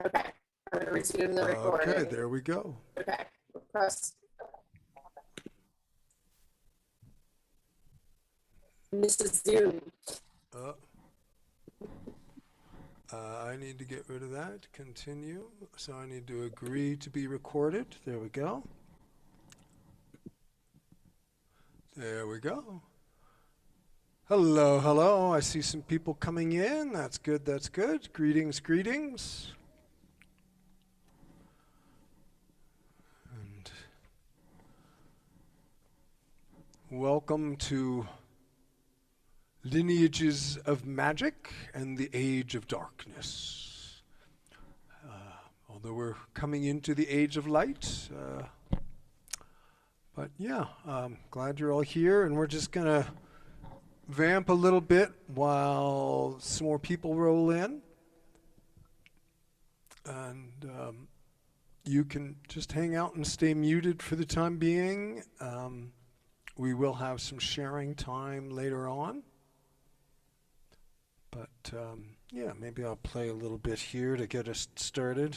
Okay, I'm going to resume the recording. Okay, there we go. Okay, press. This is Zoom. Uh, I need to get rid of that. Continue. So I need to agree to be recorded. There we go. There we go. Hello, hello. I see some people coming in. That's good, that's good. Greetings, greetings. And welcome to Lineages of Magic and the Age of Darkness. Although we're coming into the Age of Light. But yeah, glad you're all here, and we're just going to vamp a little bit while some more people roll in. And you can just hang out and stay muted for the time being. We will have some sharing time later on. But yeah, maybe I'll play a little bit here to get us started.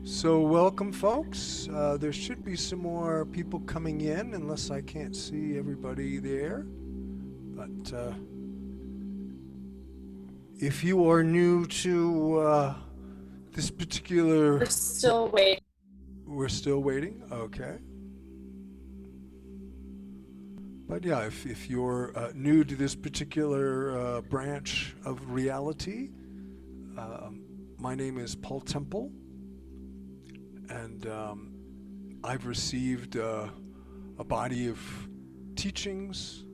So welcome, folks. There should be some more people coming in, unless I can't see everybody there. But if you are new to this particular... We're still waiting. We're still waiting? Okay. But yeah, if you're new to this particular branch of reality, my name is Paul Temple. And I've received a body of teachings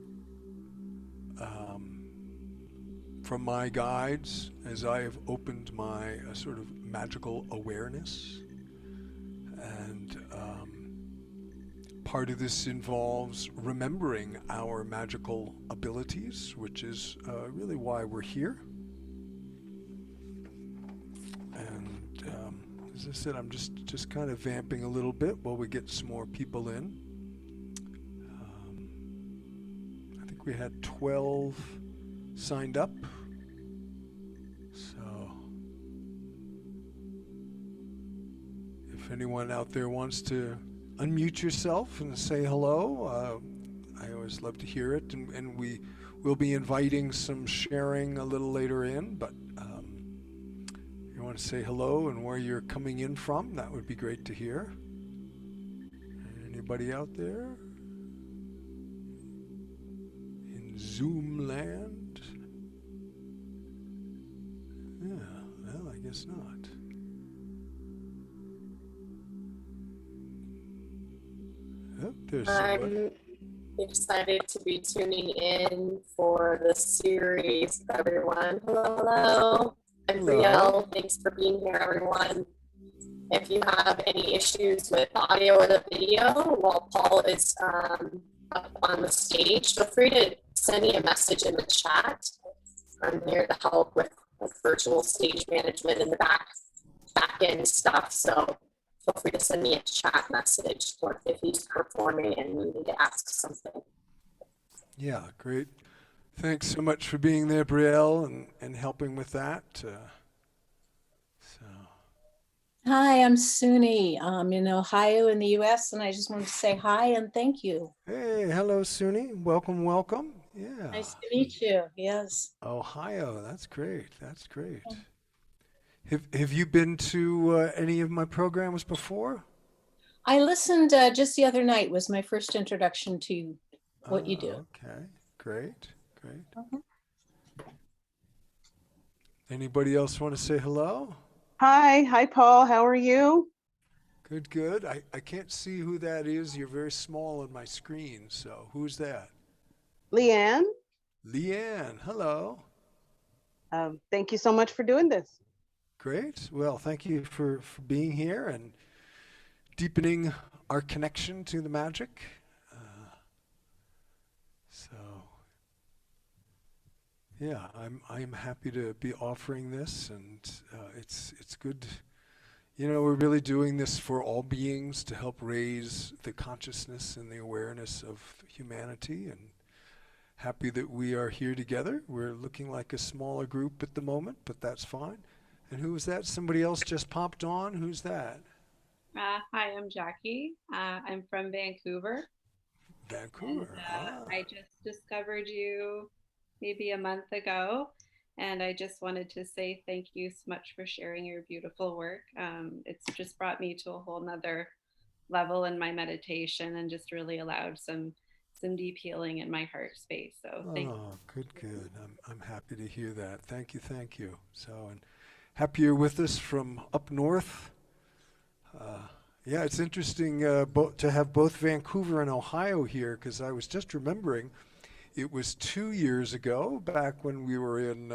from my guides as I have opened my sort of magical awareness. And part of this involves remembering our magical abilities, which is really why we're here. As I said, I'm just kind of vamping a little bit while we get some more people in. I think we had 12 signed up. So if anyone out there wants to unmute yourself and say hello, I always love to hear it. And we will be inviting some sharing a little later in, but you want to say hello and where you're coming in from, that would be great to hear. Anybody out there in Zoom land? Yeah, well, I guess not. Oh, there's somebody. I'm excited to be tuning in for the series, everyone. Hello, hello. I'm Brielle. Thanks for being here, everyone. If you have any issues with the audio or the video while Paul is up on the stage, feel free to send me a message in the chat. I'm here to help with virtual stage management and the back end stuff. So feel free to send me a chat message if he's performing and you need to ask something. Yeah, great. Thanks so much for being there, Brielle, and helping with that. Hi, I'm Suni. I'm in Ohio in the US, and I just wanted to say hi and thank you. Hey, hello, Suni. Welcome, welcome. Yeah. Nice to meet you. Yes. Ohio, that's great. That's great. Have you been to any of my programs before? I listened just the other night was my first introduction to what you do. Okay. Great. Great. Mhm. Anybody else want to say hello? Hi, Paul. How are you? Good, good. I can't see who that is. You're very small on my screen. So who's that? Leanne. Leanne. Hello. Thank you so much for doing this. Great. Well, thank you for being here and deepening our connection to the magic. So, yeah, I'm happy to be offering this, and it's good. You know, we're really doing this for all beings to help raise the consciousness and the awareness of humanity, and happy that we are here together. We're looking like a smaller group at the moment, but that's fine. And who was that? Somebody else just popped on. Who's that? Hi, I'm Jackie. I'm from Vancouver, and Vancouver. I just discovered you maybe a month ago. And I just wanted to say thank you so much for sharing your beautiful work. It's just brought me to a whole nother level in my meditation and just really allowed some deep healing in my heart space. So thank you. Oh, good, good. I'm happy to hear that. Thank you, thank you. So, and happy you're with us from up north. Yeah, it's interesting to have both Vancouver and Ohio here, because I was just remembering it was 2 years ago, back when we were in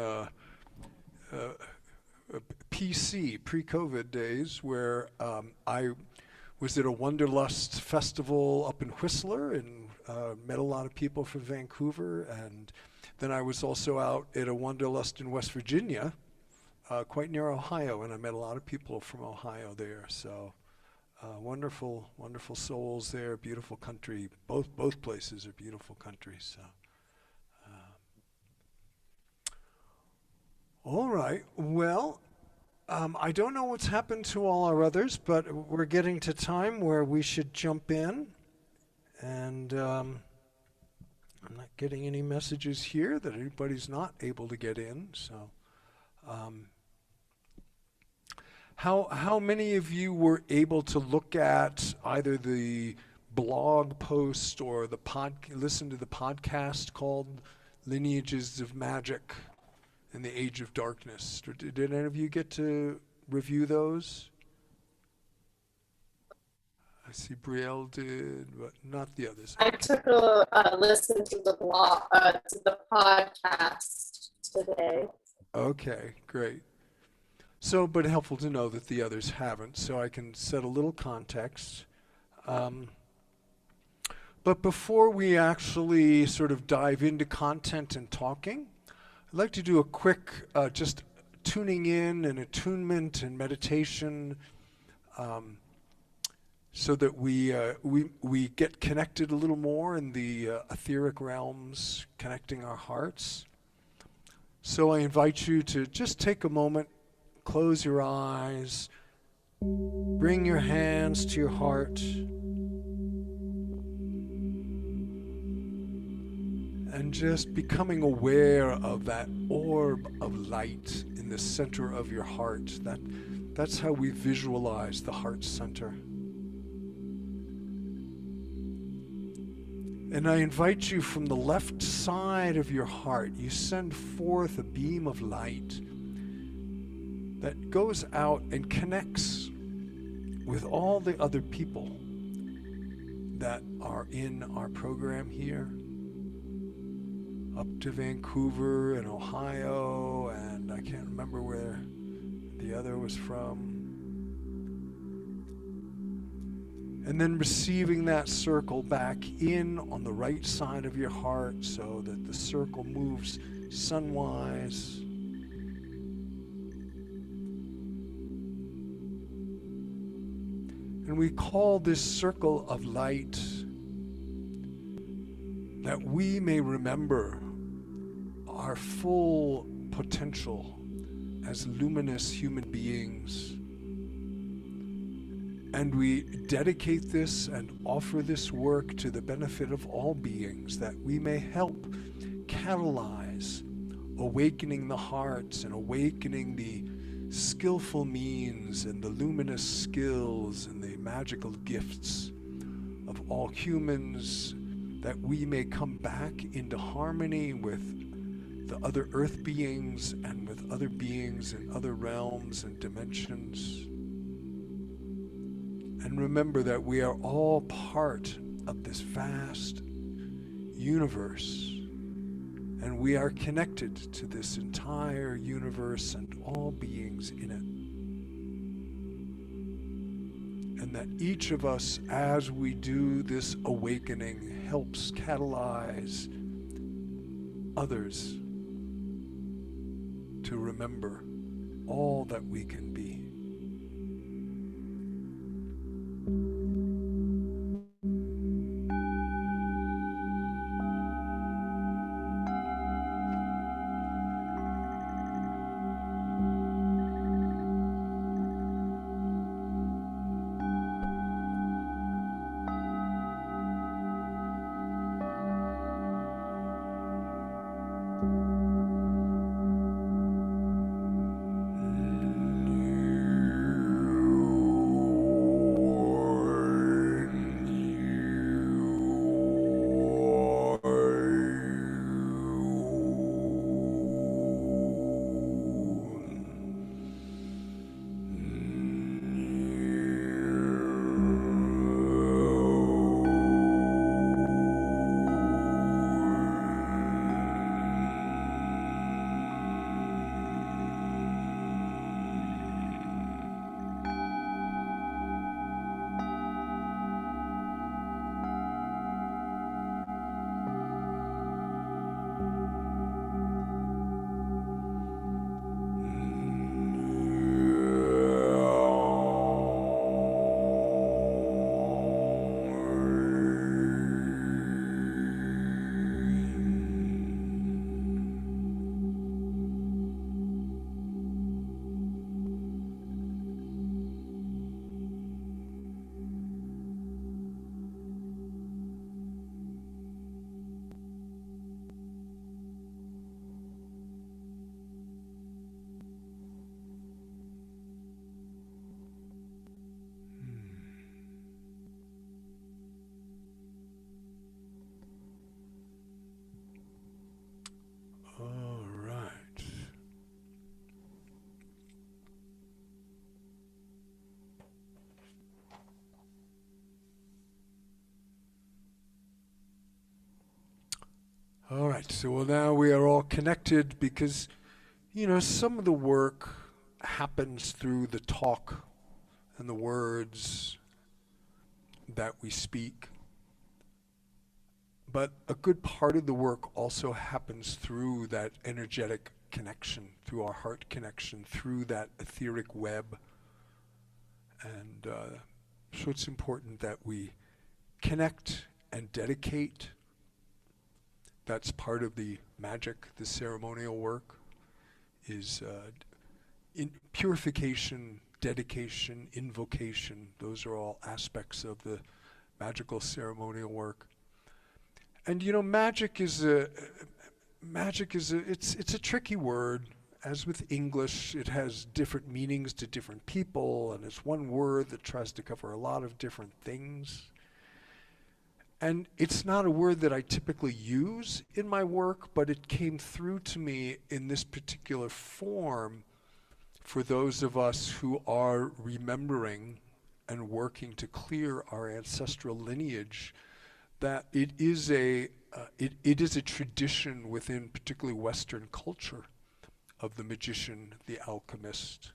PC, pre-COVID days, where I was at a Wanderlust festival up in Whistler and met a lot of people from Vancouver. And then I was also out at a Wanderlust in West Virginia, quite near Ohio, and I met a lot of people from Ohio there. So wonderful, wonderful souls there, beautiful country. Both places are beautiful countries. So. All right. Well, I don't know what's happened to all our others, but we're getting to time where we should jump in. And I'm not getting any messages here that anybody's not able to get in. So, how many of you were able to look at either the blog post or listen to the podcast called Lineages of Magic in the Age of Darkness? Did any of you get to review those? I see Brielle did, but not the others. I took a listen to the to the podcast today. Okay, great. So, but helpful to know that the others haven't, so I can set a little context. But before we actually sort of dive into content and talking, I'd like to do a quick just tuning in and attunement and meditation, so that we get connected a little more in the etheric realms, connecting our hearts. So I invite you to just take a moment, close your eyes, bring your hands to your heart, and just becoming aware of that orb of light in the center of your heart. That's how we visualize the heart center. And I invite you, from the left side of your heart, you send forth a beam of light that goes out and connects with all the other people that are in our program here, up to Vancouver and Ohio, and I can't remember where the other was from. And then receiving that circle back in on the right side of your heart, so that the circle moves sunwise. And we call this circle of light that we may remember our full potential as luminous human beings, And we dedicate this and offer this work to the benefit of all beings, that we may help catalyze awakening the hearts and awakening the skillful means and the luminous skills and the magical gifts of all humans, that we may come back into harmony with the other earth beings and with other beings in other realms and dimensions. And remember that we are all part of this vast universe, and we are connected to this entire universe and all beings in it. And that each of us, as we do this awakening, helps catalyze others to remember all that we can be. All right. All right, so well, now we are all connected because, you know, some of the work happens through the talk and the words that we speak. But a good part of the work also happens through that energetic connection, through our heart connection, through that etheric web. And so it's important that we connect and dedicate. That's part of the magic, the ceremonial work, is in purification, dedication, invocation. Those are all aspects of the magical ceremonial work. And you know, it's a tricky word. As with English, it has different meanings to different people, and it's one word that tries to cover a lot of different things. And it's not a word that I typically use in my work, but it came through to me in this particular form for those of us who are remembering and working to clear our ancestral lineage, that it is a tradition within particularly Western culture of the magician, the alchemist,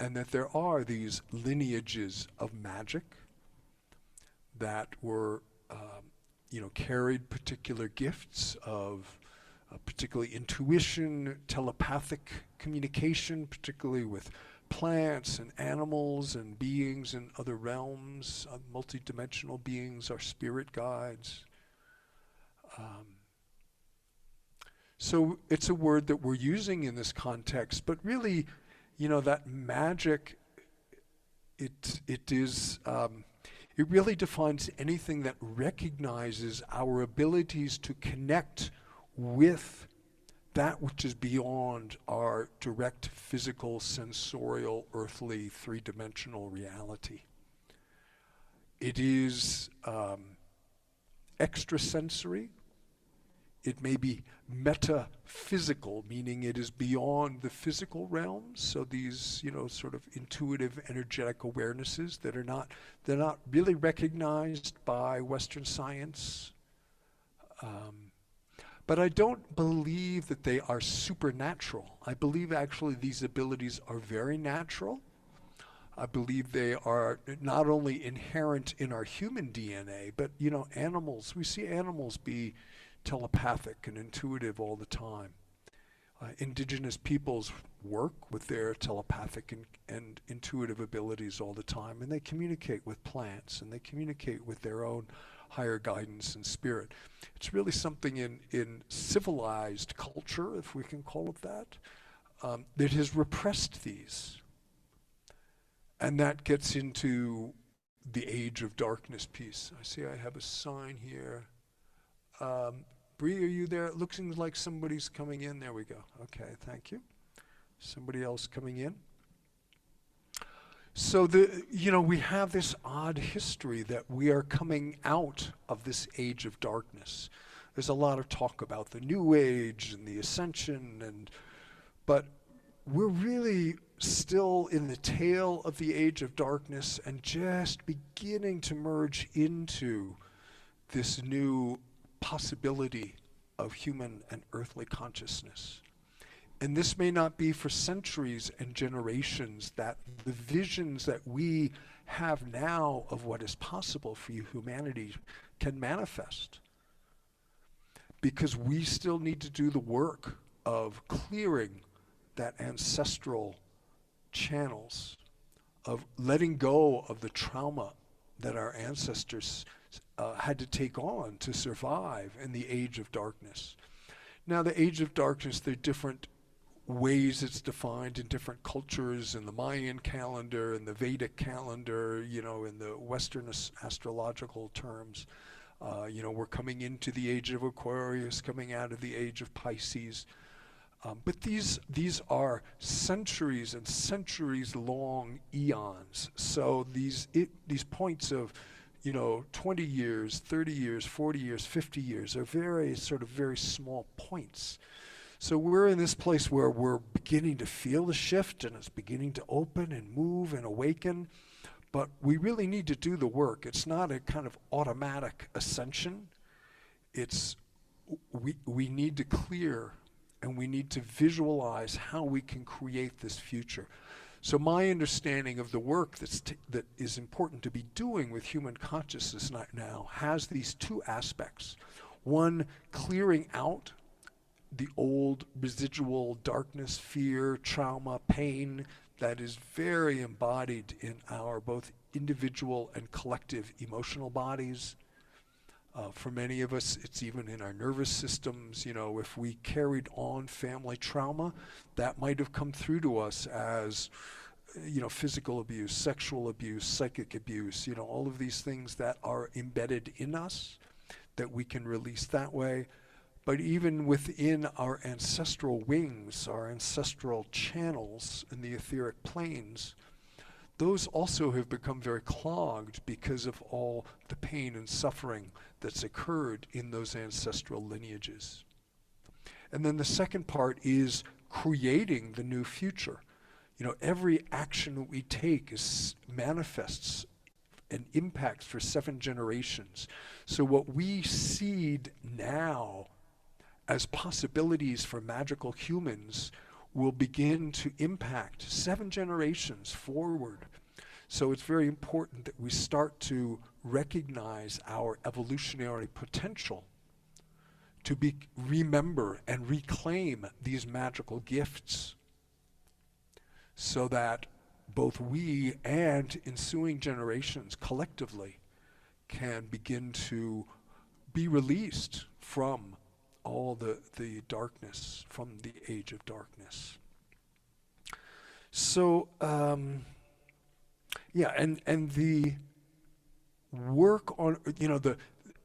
and that there are these lineages of magic that were, carried particular gifts of particularly intuition, telepathic communication, particularly with plants and animals and beings in other realms, multidimensional beings, our spirit guides. So it's a word that we're using in this context, but really, that magic it is, it really defines anything that recognizes our abilities to connect with that which is beyond our direct physical, sensorial, earthly, three-dimensional reality. It is extrasensory. It may be metaphysical, meaning it is beyond the physical realms. So these, sort of intuitive, energetic awarenesses that they're not really recognized by Western science. But I don't believe that they are supernatural. I believe actually these abilities are very natural. I believe they are not only inherent in our human DNA, but animals. We see animals be telepathic and intuitive all the time. Indigenous peoples work with their telepathic and intuitive abilities all the time, and they communicate with plants, and they communicate with their own higher guidance and spirit. It's really something in civilized culture, if we can call it that has repressed these. And that gets into the age of darkness piece. I see I have a sign here. Bree, are you there? It looks like somebody's coming in. There we go. Okay, thank you. Somebody else coming in. So we have this odd history that we are coming out of this age of darkness. There's a lot of talk about the New Age and the Ascension, but we're really still in the tail of the age of darkness and just beginning to merge into this new possibility of human and earthly consciousness. And this may not be for centuries and generations that the visions that we have now of what is possible for humanity can manifest. Because we still need to do the work of clearing that ancestral channels, of letting go of the trauma that our ancestors had to take on to survive in the age of darkness. Now, the age of darkness, there are different ways it's defined in different cultures, in the Mayan calendar, in the Vedic calendar, in the Western astrological terms. We're coming into the age of Aquarius, coming out of the age of Pisces. But these are centuries and centuries long eons. So these points of 20 years, 30 years, 40 years, 50 years are very small points. So we're in this place where we're beginning to feel the shift, and it's beginning to open and move and awaken. But we really need to do the work. It's not a kind of automatic ascension. It's we need to clear, and we need to visualize how we can create this future. So my understanding of the work that is important to be doing with human consciousness now has these two aspects. One, clearing out the old residual darkness, fear, trauma, pain that is very embodied in our both individual and collective emotional bodies. For many of us, it's even in our nervous systems. If we carried on family trauma, that might have come through to us as, physical abuse, sexual abuse, psychic abuse, all of these things that are embedded in us that we can release that way. But even within our ancestral wings, our ancestral channels in the etheric planes, those also have become very clogged because of all the pain and suffering that's occurred in those ancestral lineages. And then the second part is creating the new future. Every action that we take manifests and impacts for 7 generations. So what we seed now as possibilities for magical humans will begin to impact 7 generations forward. So it's very important that we start to recognize our evolutionary potential to remember and reclaim these magical gifts so that both we and ensuing generations collectively can begin to be released from all the darkness, from the age of darkness. So Yeah, and the work on, the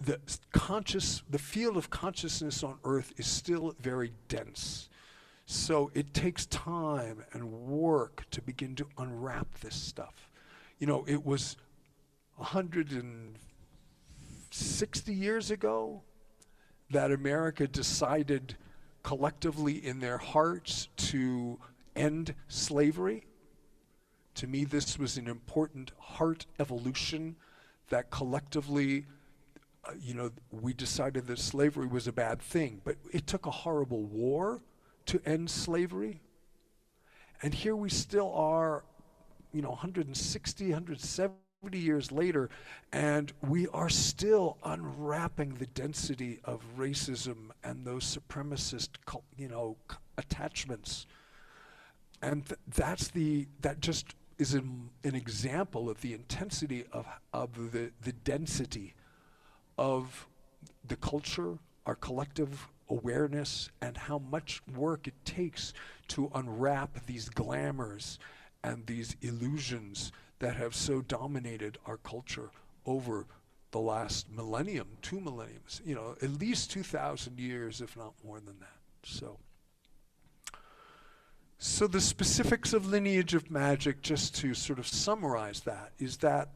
the field of consciousness on Earth is still very dense. So it takes time and work to begin to unwrap this stuff. It was 160 years ago that America decided collectively in their hearts to end slavery. To me, this was an important heart evolution that collectively, we decided that slavery was a bad thing. But it took a horrible war to end slavery. And here we still are, 160, 170 years later, and we are still unwrapping the density of racism and those supremacist, attachments. And that just is an example of the intensity of the density of the culture, our collective awareness, and how much work it takes to unwrap these glamours and these illusions that have so dominated our culture over the last millennium, 2 millenniums, at least 2,000 years, if not more than that. So the specifics of Lineage of Magic, just to sort of summarize that, is that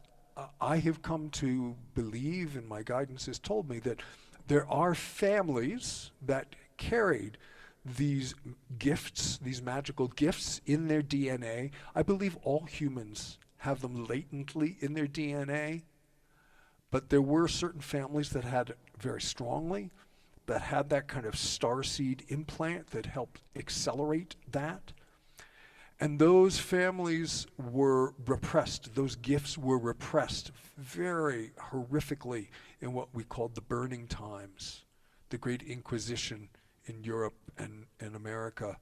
I have come to believe, and my guidance has told me, that there are families that carried these gifts, these magical gifts in their DNA. I believe all humans have them latently in their DNA, but there were certain families that had it very strongly, that had that kind of starseed implant that helped accelerate that. And those families were repressed. Those gifts were repressed very horrifically in what we called the Burning Times, the Great Inquisition in Europe and America.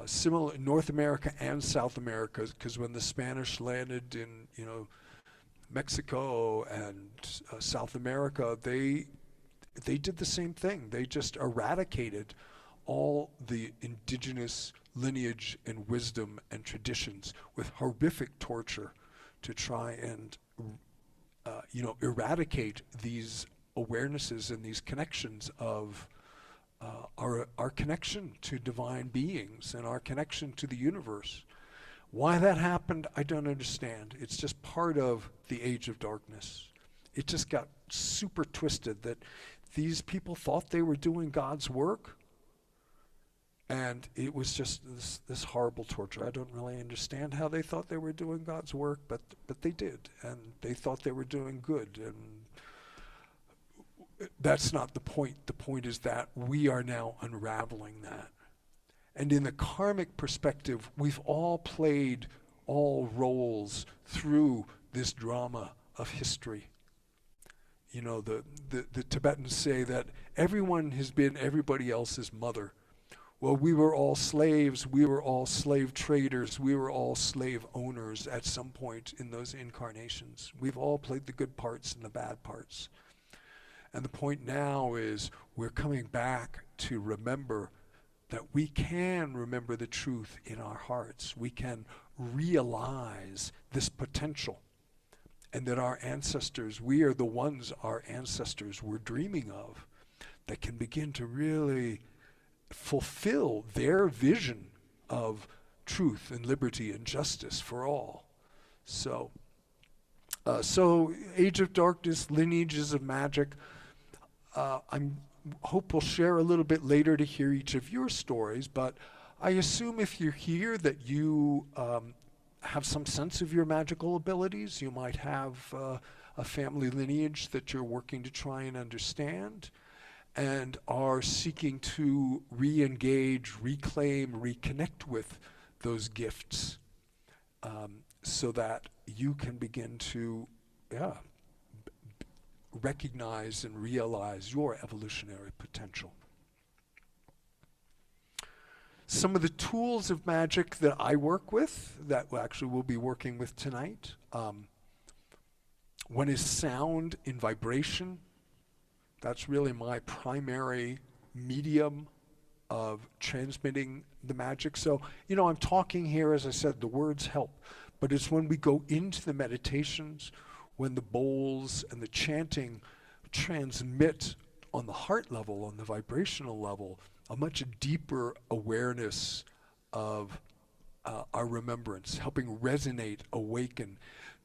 Similar in North America and South America, because when the Spanish landed in, Mexico and South America, they did the same thing. They just eradicated all the indigenous lineage and wisdom and traditions with horrific torture to try and eradicate these awarenesses and these connections of our connection to divine beings and our connection to the universe. Why that happened, I don't understand. It's just part of the age of darkness. It just got super twisted that these people thought they were doing God's work, and it was just this horrible torture. I don't really understand how they thought they were doing God's work, but they did, and they thought they were doing good. And that's not the point. The point is that we are now unraveling that. And in the karmic perspective, we've all played all roles through this drama of history. The Tibetans say that everyone has been everybody else's mother. Well, we were all slaves, we were all slave traders, we were all slave owners at some point in those incarnations. We've all played the good parts and the bad parts. And the point now is we're coming back to remember that we can remember the truth in our hearts. We can realize this potential. And that our ancestors, we are the ones our ancestors were dreaming of, that can begin to really fulfill their vision of truth and liberty and justice for all. So Age of Darkness, Lineages of Magic. I hope we'll share a little bit later to hear each of your stories, but I assume if you're here that you have some sense of your magical abilities. You might have a family lineage that you're working to try and understand, and are seeking to re-engage, reclaim, reconnect with those gifts, so that you can begin to recognize and realize your evolutionary potential. Some of the tools of magic that I work with, that actually we'll be working with tonight, one is sound in vibration. That's really my primary medium of transmitting the magic. So, I'm talking here, as I said, the words help, But it's when we go into the meditations, when the bowls and the chanting transmit on the heart level, on the vibrational level, a much deeper awareness of our remembrance, helping resonate, awaken.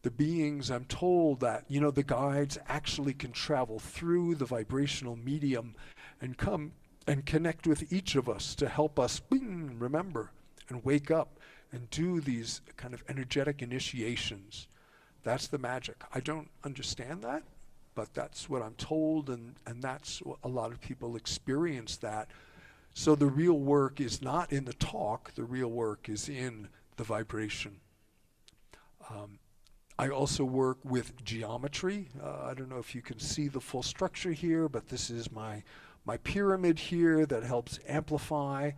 The beings, I'm told that, the guides actually can travel through the vibrational medium and come and connect with each of us to help us remember and wake up and do these kind of energetic initiations. That's the magic. I don't understand that, but that's what I'm told, and that's what a lot of people experience that. So the real work is not in the talk, the real work is in the vibration. I also work with geometry. I don't know if you can see the full structure here, but this is my pyramid here that helps amplify.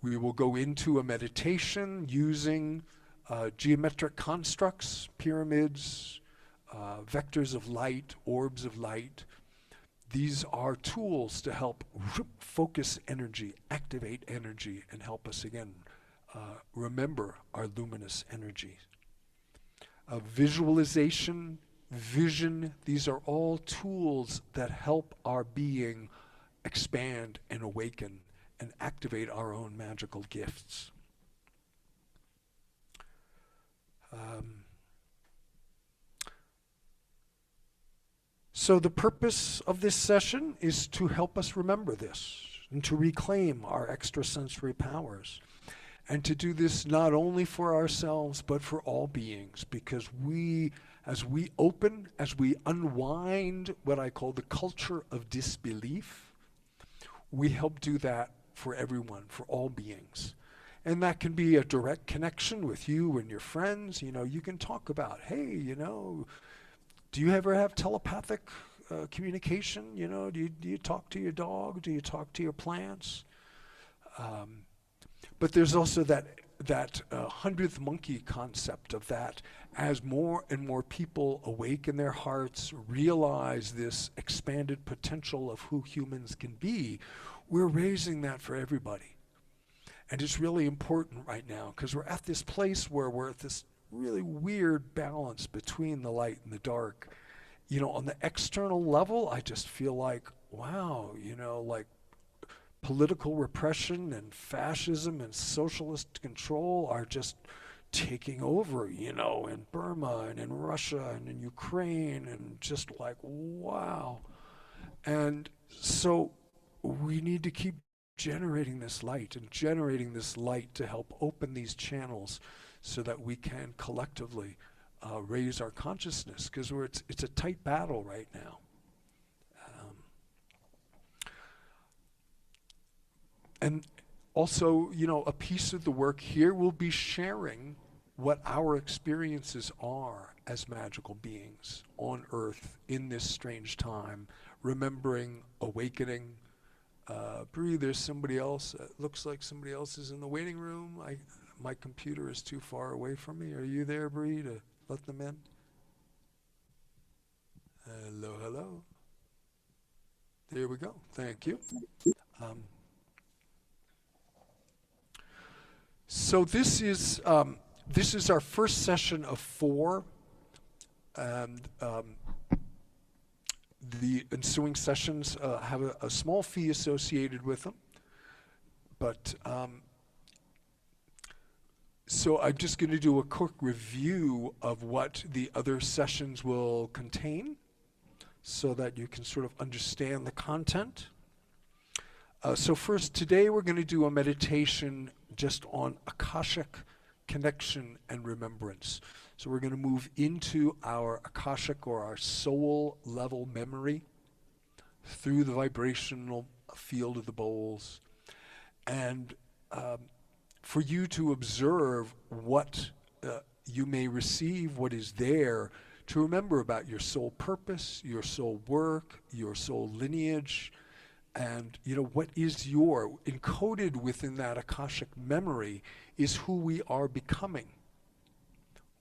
We will go into a meditation using geometric constructs, pyramids, vectors of light, orbs of light. These are tools to help focus energy, activate energy, and help us again remember our luminous energy. Visualization, vision, these are all tools that help our being expand and awaken and activate our own magical gifts. So the purpose of this session is to help us remember this and to reclaim our extrasensory powers. And to do this not only for ourselves, but for all beings, because as we open, as we unwind what I call the culture of disbelief, we help do that for everyone, for all beings. And that can be a direct connection with you and your friends. You can talk about, hey, do you ever have telepathic communication? Do you talk to your dog? Do you talk to your plants? But there's also that 100th monkey concept of that. As more and more people awaken their hearts, realize this expanded potential of who humans can be, we're raising that for everybody. And it's really important right now because we're at this place where we're at this really weird balance between the light and the dark. On the external level, I just feel like, wow, like political repression and fascism and socialist control are just taking over, in Burma and in Russia and in Ukraine, and just like, wow. And so we need to keep generating this light to help open these channels so that we can collectively raise our consciousness, because it's a tight battle right now. And also, a piece of the work here will be sharing what our experiences are as magical beings on Earth in this strange time, remembering, awakening. Bree, there's somebody else. It looks like somebody else is in the waiting room. My computer is too far away from me. Are you there, Bree, to let them in? Hello, hello. There we go. Thank you. So this is our first session of 4, and the ensuing sessions have a small fee associated with them. But so I'm just going to do a quick review of what the other sessions will contain so that you can sort of understand the content. So first, today we're going to do a meditation just on Akashic connection and remembrance. So we're going to move into our Akashic, or our soul level memory, through the vibrational field of the bowls, and for you to observe what you may receive, what is there, to remember about your soul purpose, your soul work, your soul lineage, and what is encoded within that Akashic memory is who we are becoming,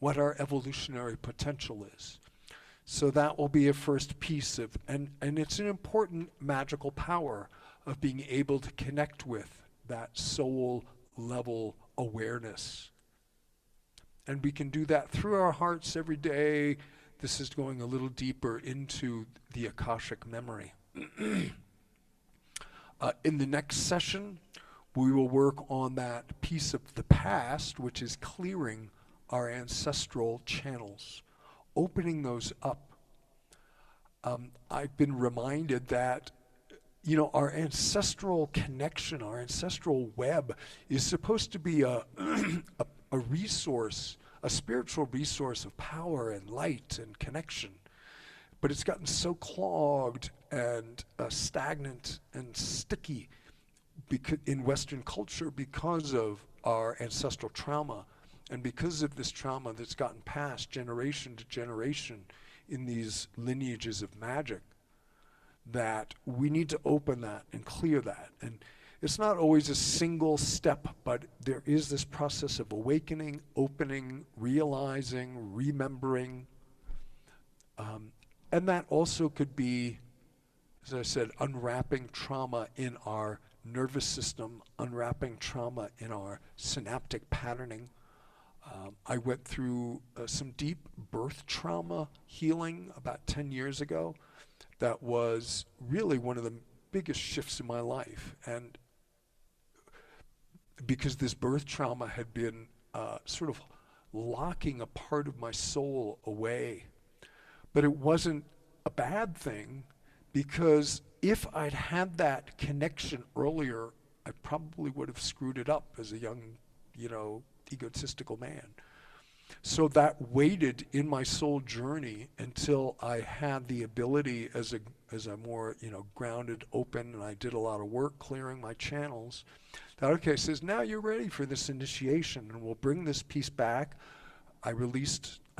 what our evolutionary potential is. So that will be a first piece of, and it's an important magical power of being able to connect with that soul level awareness. And we can do that through our hearts every day. This is going a little deeper into the Akashic memory. In the next session, we will work on that piece of the past, which is clearing our ancestral channels, opening those up. I've been reminded that, you know, our ancestral connection, our ancestral web is supposed to be a resource, a spiritual resource of power and light and connection. But it's gotten so clogged and stagnant and sticky in Western culture because of our ancestral trauma and because of this trauma that's gotten passed generation to generation in these lineages of magic, that we need to open that and clear that. And it's not always a single step, but there is this process of awakening, opening, realizing, remembering. And that also could be, as I said, unwrapping trauma in our nervous system, unwrapping trauma in our synaptic patterning. I went through some deep birth trauma healing about 10 years ago. That was really one of the biggest shifts in my life. And because this birth trauma had been sort of locking a part of my soul away. But it wasn't a bad thing, because if I'd had that connection earlier, I probably would have screwed it up as a young, you know, egotistical man. So that waited in my soul journey until I had the ability as a more, you know, grounded, open, and I did a lot of work clearing my channels. That, okay, says, now you're ready for this initiation, and we'll bring this piece back. I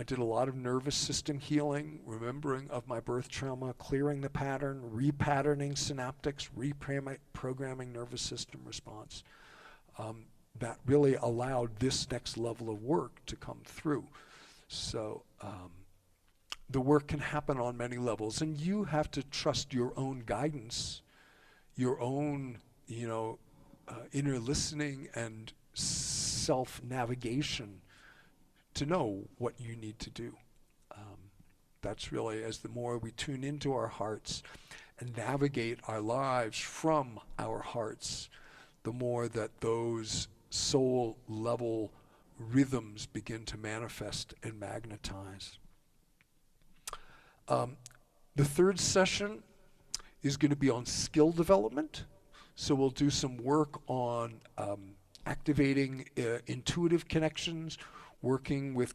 did a lot of nervous system healing, remembering of my birth trauma, clearing the pattern, repatterning synaptics, reprogramming nervous system response. That really allowed this next level of work to come through. So the work can happen on many levels, and you have to trust your own guidance, your own, you know, inner listening and self-navigation to know what you need to do. That's really, as the more we tune into our hearts and navigate our lives from our hearts, the more that those soul level rhythms begin to manifest and magnetize. The third session is going to be on skill development. So we'll do some work on activating intuitive connections,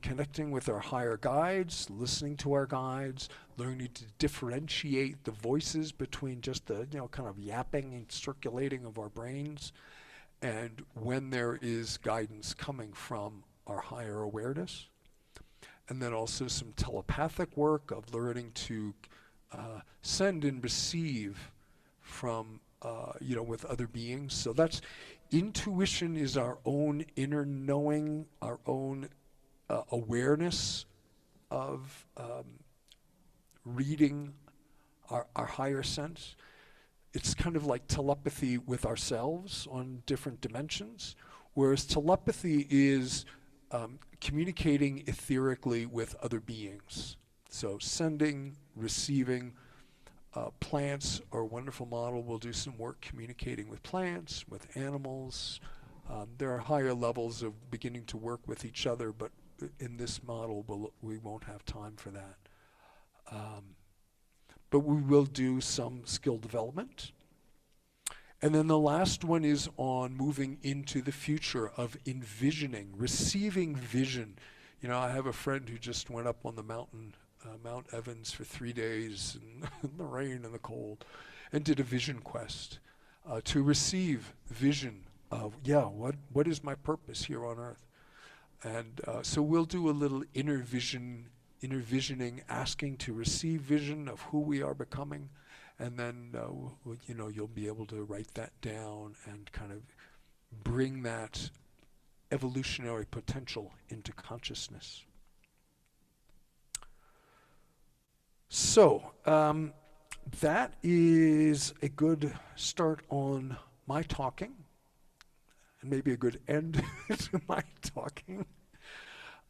connecting with our higher guides, listening to our guides, learning to differentiate the voices between just the, you know, kind of yapping and circulating of our brains, and when there is guidance coming from our higher awareness. And then also some telepathic work of learning to send and receive from, you know, with other beings. So that's, intuition is our own inner knowing, our own awareness of reading our higher sense. It's kind of like telepathy with ourselves on different dimensions, whereas telepathy is communicating etherically with other beings. So sending, receiving. Plants are a wonderful model. We'll do some work communicating with plants, with animals. There are higher levels of beginning to work with each other, but in this model, we won't have time for that. But we will do some skill development. And then the last one is on moving into the future of envisioning, receiving vision. You know, I have a friend who just went up on the mountain, Mount Evans, for 3 days in the rain and the cold, and did a vision quest to receive vision of, yeah, what is my purpose here on earth? And so we'll do a little inner visioning, asking to receive vision of who we are becoming, and then you know, you'll be able to write that down and kind of bring that evolutionary potential into consciousness. So that is a good start on my talking, and maybe a good end to my talking.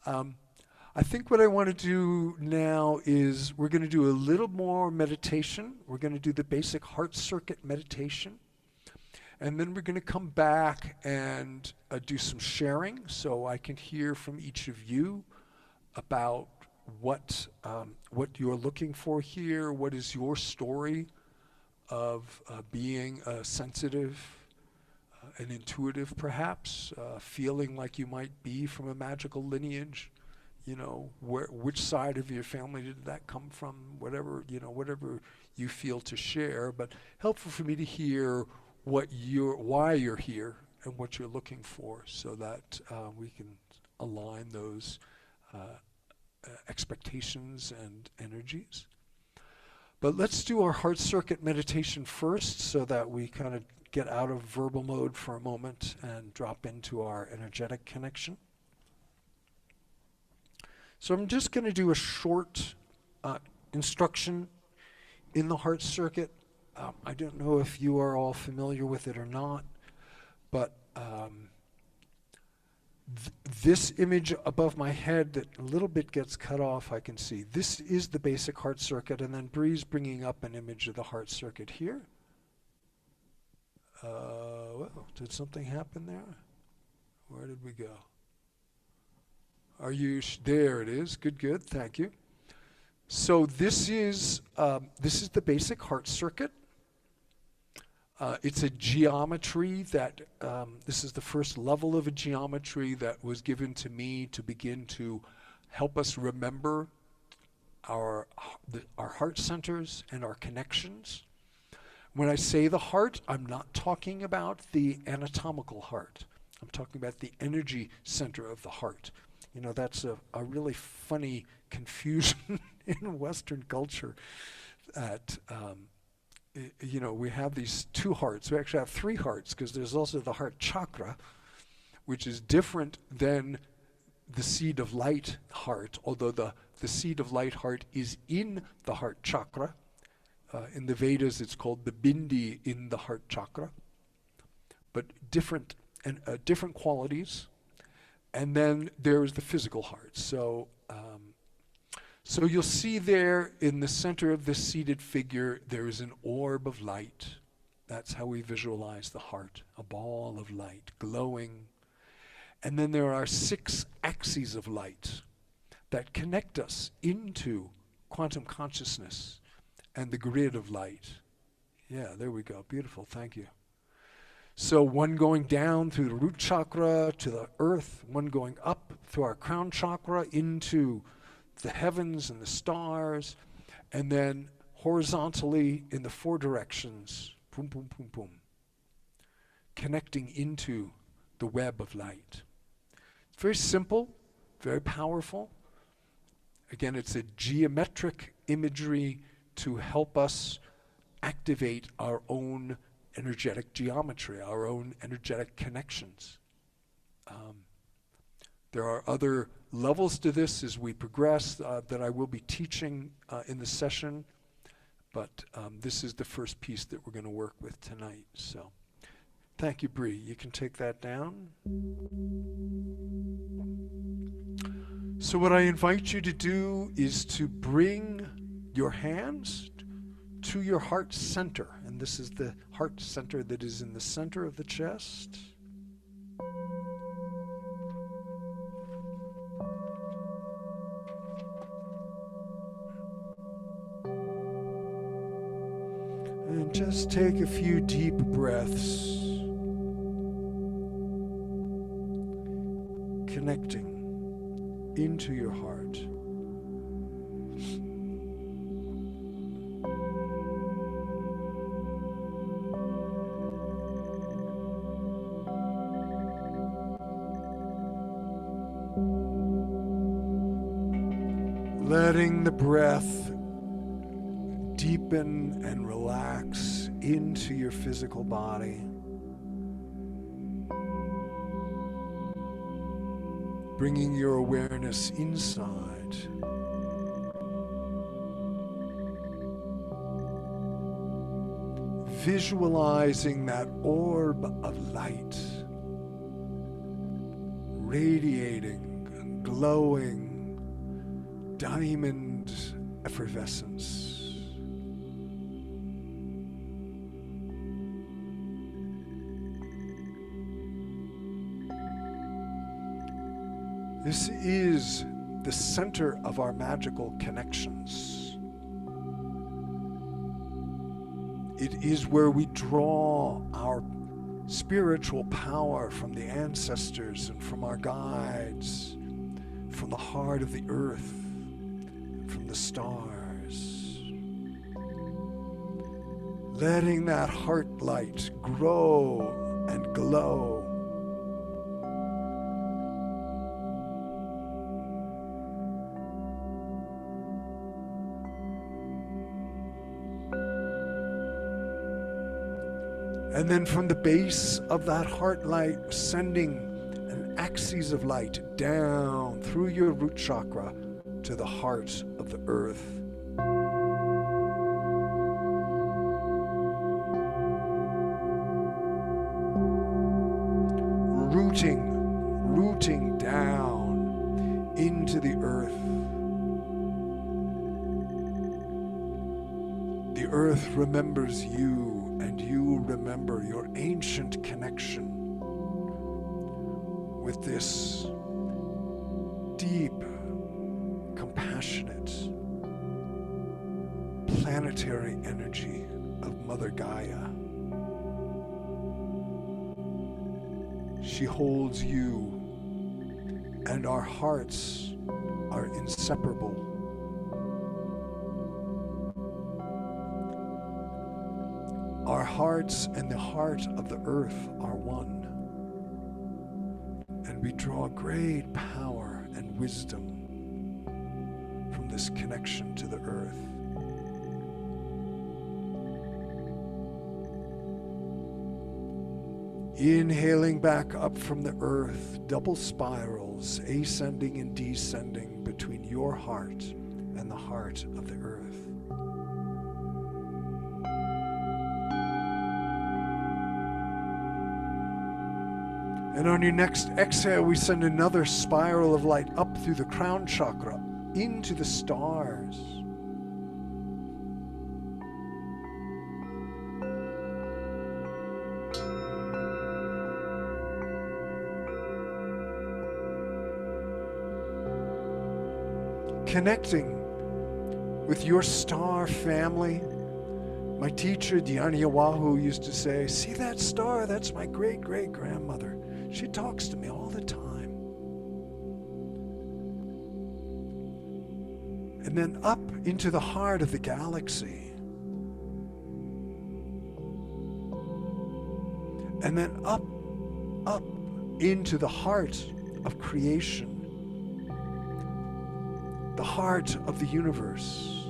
I think what I want to do now is we're going to do a little more meditation. We're going to do the basic heart circuit meditation. And then we're going to come back and do some sharing so I can hear from each of you about what you're looking for here. What is your story of being sensitive and intuitive, perhaps, feeling like you might be from a magical lineage? You know, which side of your family did that come from? Whatever you feel to share, but helpful for me to hear why you're here and what you're looking for, so that we can align those expectations and energies. But let's do our heart circuit meditation first, so that we kind of get out of verbal mode for a moment and drop into our energetic connection. So I'm just going to do a short instruction in the heart circuit. I don't know if you are all familiar with it or not, but this image above my head that a little bit gets cut off, I can see. This is the basic heart circuit, and then Bree's bringing up an image of the heart circuit here. Well, did something happen there? Where did we go? Are you there? It is. Good. Thank you. So this is the basic heart circuit. It's a geometry that this is the first level of a geometry that was given to me to begin to help us remember our heart centers and our connections. When I say the heart, I'm not talking about the anatomical heart. I'm talking about the energy center of the heart. You know, that's a really funny confusion in Western culture that, we have these two hearts. We actually have three hearts, because there's also the heart chakra, which is different than the seed of light heart, although the seed of light heart is in the heart chakra. In the Vedas, it's called the bindi in the heart chakra, but different qualities. And then there's the physical heart. So you'll see there in the center of this seated figure, there is an orb of light. That's how we visualize the heart, a ball of light, glowing. And then there are 6 axes of light that connect us into quantum consciousness and the grid of light. Yeah, there we go. Beautiful. Thank you. So one going down through the root chakra to the earth, one going up through our crown chakra into the heavens and the stars, and then horizontally in the 4 directions, boom, boom, boom, boom, connecting into the web of light. It's very simple, very powerful. Again, it's a geometric imagery to help us activate our own energetic geometry, our own energetic connections. There are other levels to this as we progress that I will be teaching in the session, but this is the first piece that we're going to work with tonight. So thank you, Bree. You can take that down. So what I invite you to do is to bring your hands to your heart center. And this is the heart center that is in the center of the chest. And just take a few deep breaths, connecting into your heart. Letting the breath deepen and relax into your physical body. Bringing your awareness inside. Visualizing that orb of light radiating and glowing diamond effervescence. This is the center of our magical connections. It is where we draw our spiritual power from the ancestors and from our guides, from the heart of the earth, and from the stars. Letting that heart light grow and glow. And then from the base of that heart light, sending an axis of light down through your root chakra to the heart of the earth. Rooting down into the earth. The earth remembers you, and you remember your ancient connection with this deep, compassionate, planetary energy of Mother Gaia. She holds you, and our hearts are inseparable. Our hearts and the heart of the earth are one, and we draw great power and wisdom from this connection to the earth. Inhaling back up from the earth, double spirals, ascending and descending between your heart and the heart of the earth. And on your next exhale, we send another spiral of light up through the crown chakra into the stars. Connecting with your star family. My teacher, Dianyawahu, used to say, "See that star? That's my great-great-grandmother. She talks to me all the time." And then up into the heart of the galaxy. And then up into the heart of creation. The heart of the universe,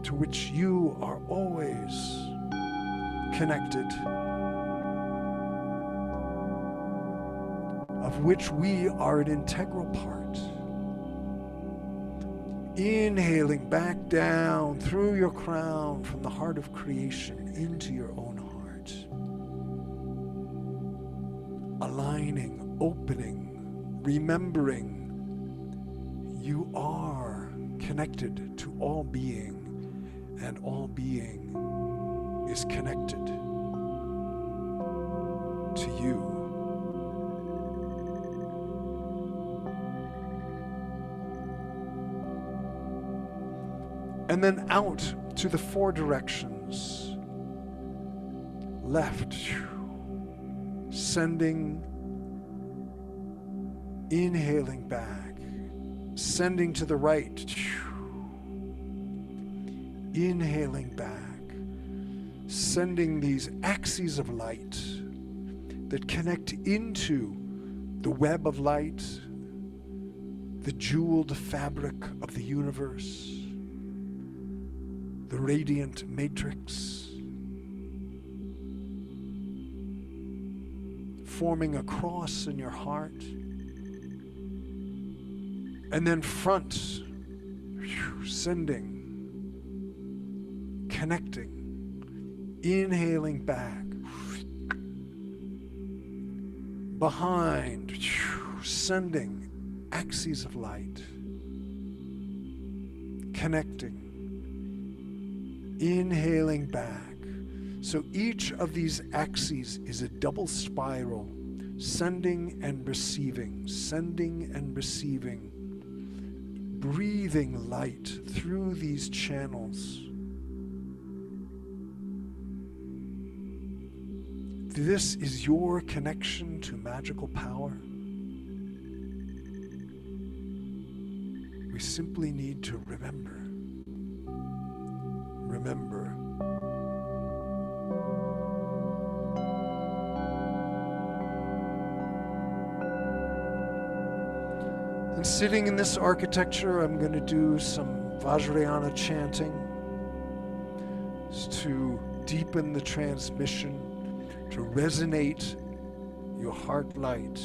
to which you are always connected, of which we are an integral part. Inhaling back down through your crown from the heart of creation into your own heart. Aligning, opening, remembering you are connected to all being, and all being is connected to you. And then out to the four directions. Left, sending, inhaling back. Sending to the right, inhaling back, sending these axes of light that connect into the web of light, the jeweled fabric of the universe, the radiant matrix, forming a cross in your heart. And then front, sending, connecting, inhaling back, behind, Sending axes of light, connecting, inhaling back. So each of these axes is a double spiral, sending and receiving, breathing light through these channels. This is your connection to magical power. We simply need to remember. Remember. And sitting in this architecture, I'm going to do some Vajrayana chanting to deepen the transmission, to resonate your heart light.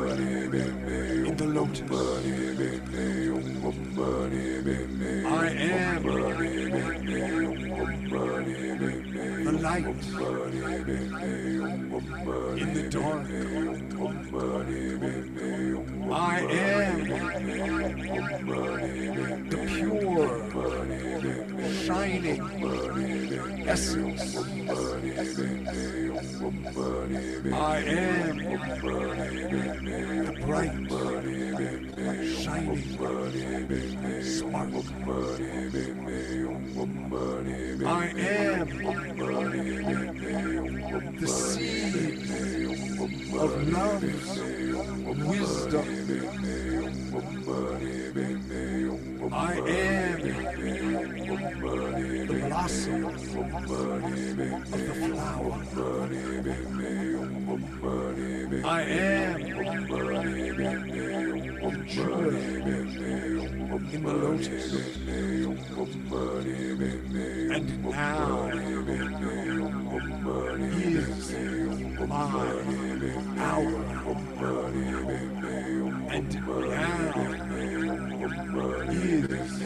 in the lotus. I am the light in the dark. I am the pure, shining essence. I am the bright, shining spark. I am the seed of love's wisdom. I am the blossom of the flower. I am the joy in the lotus. And now is my hour. And now is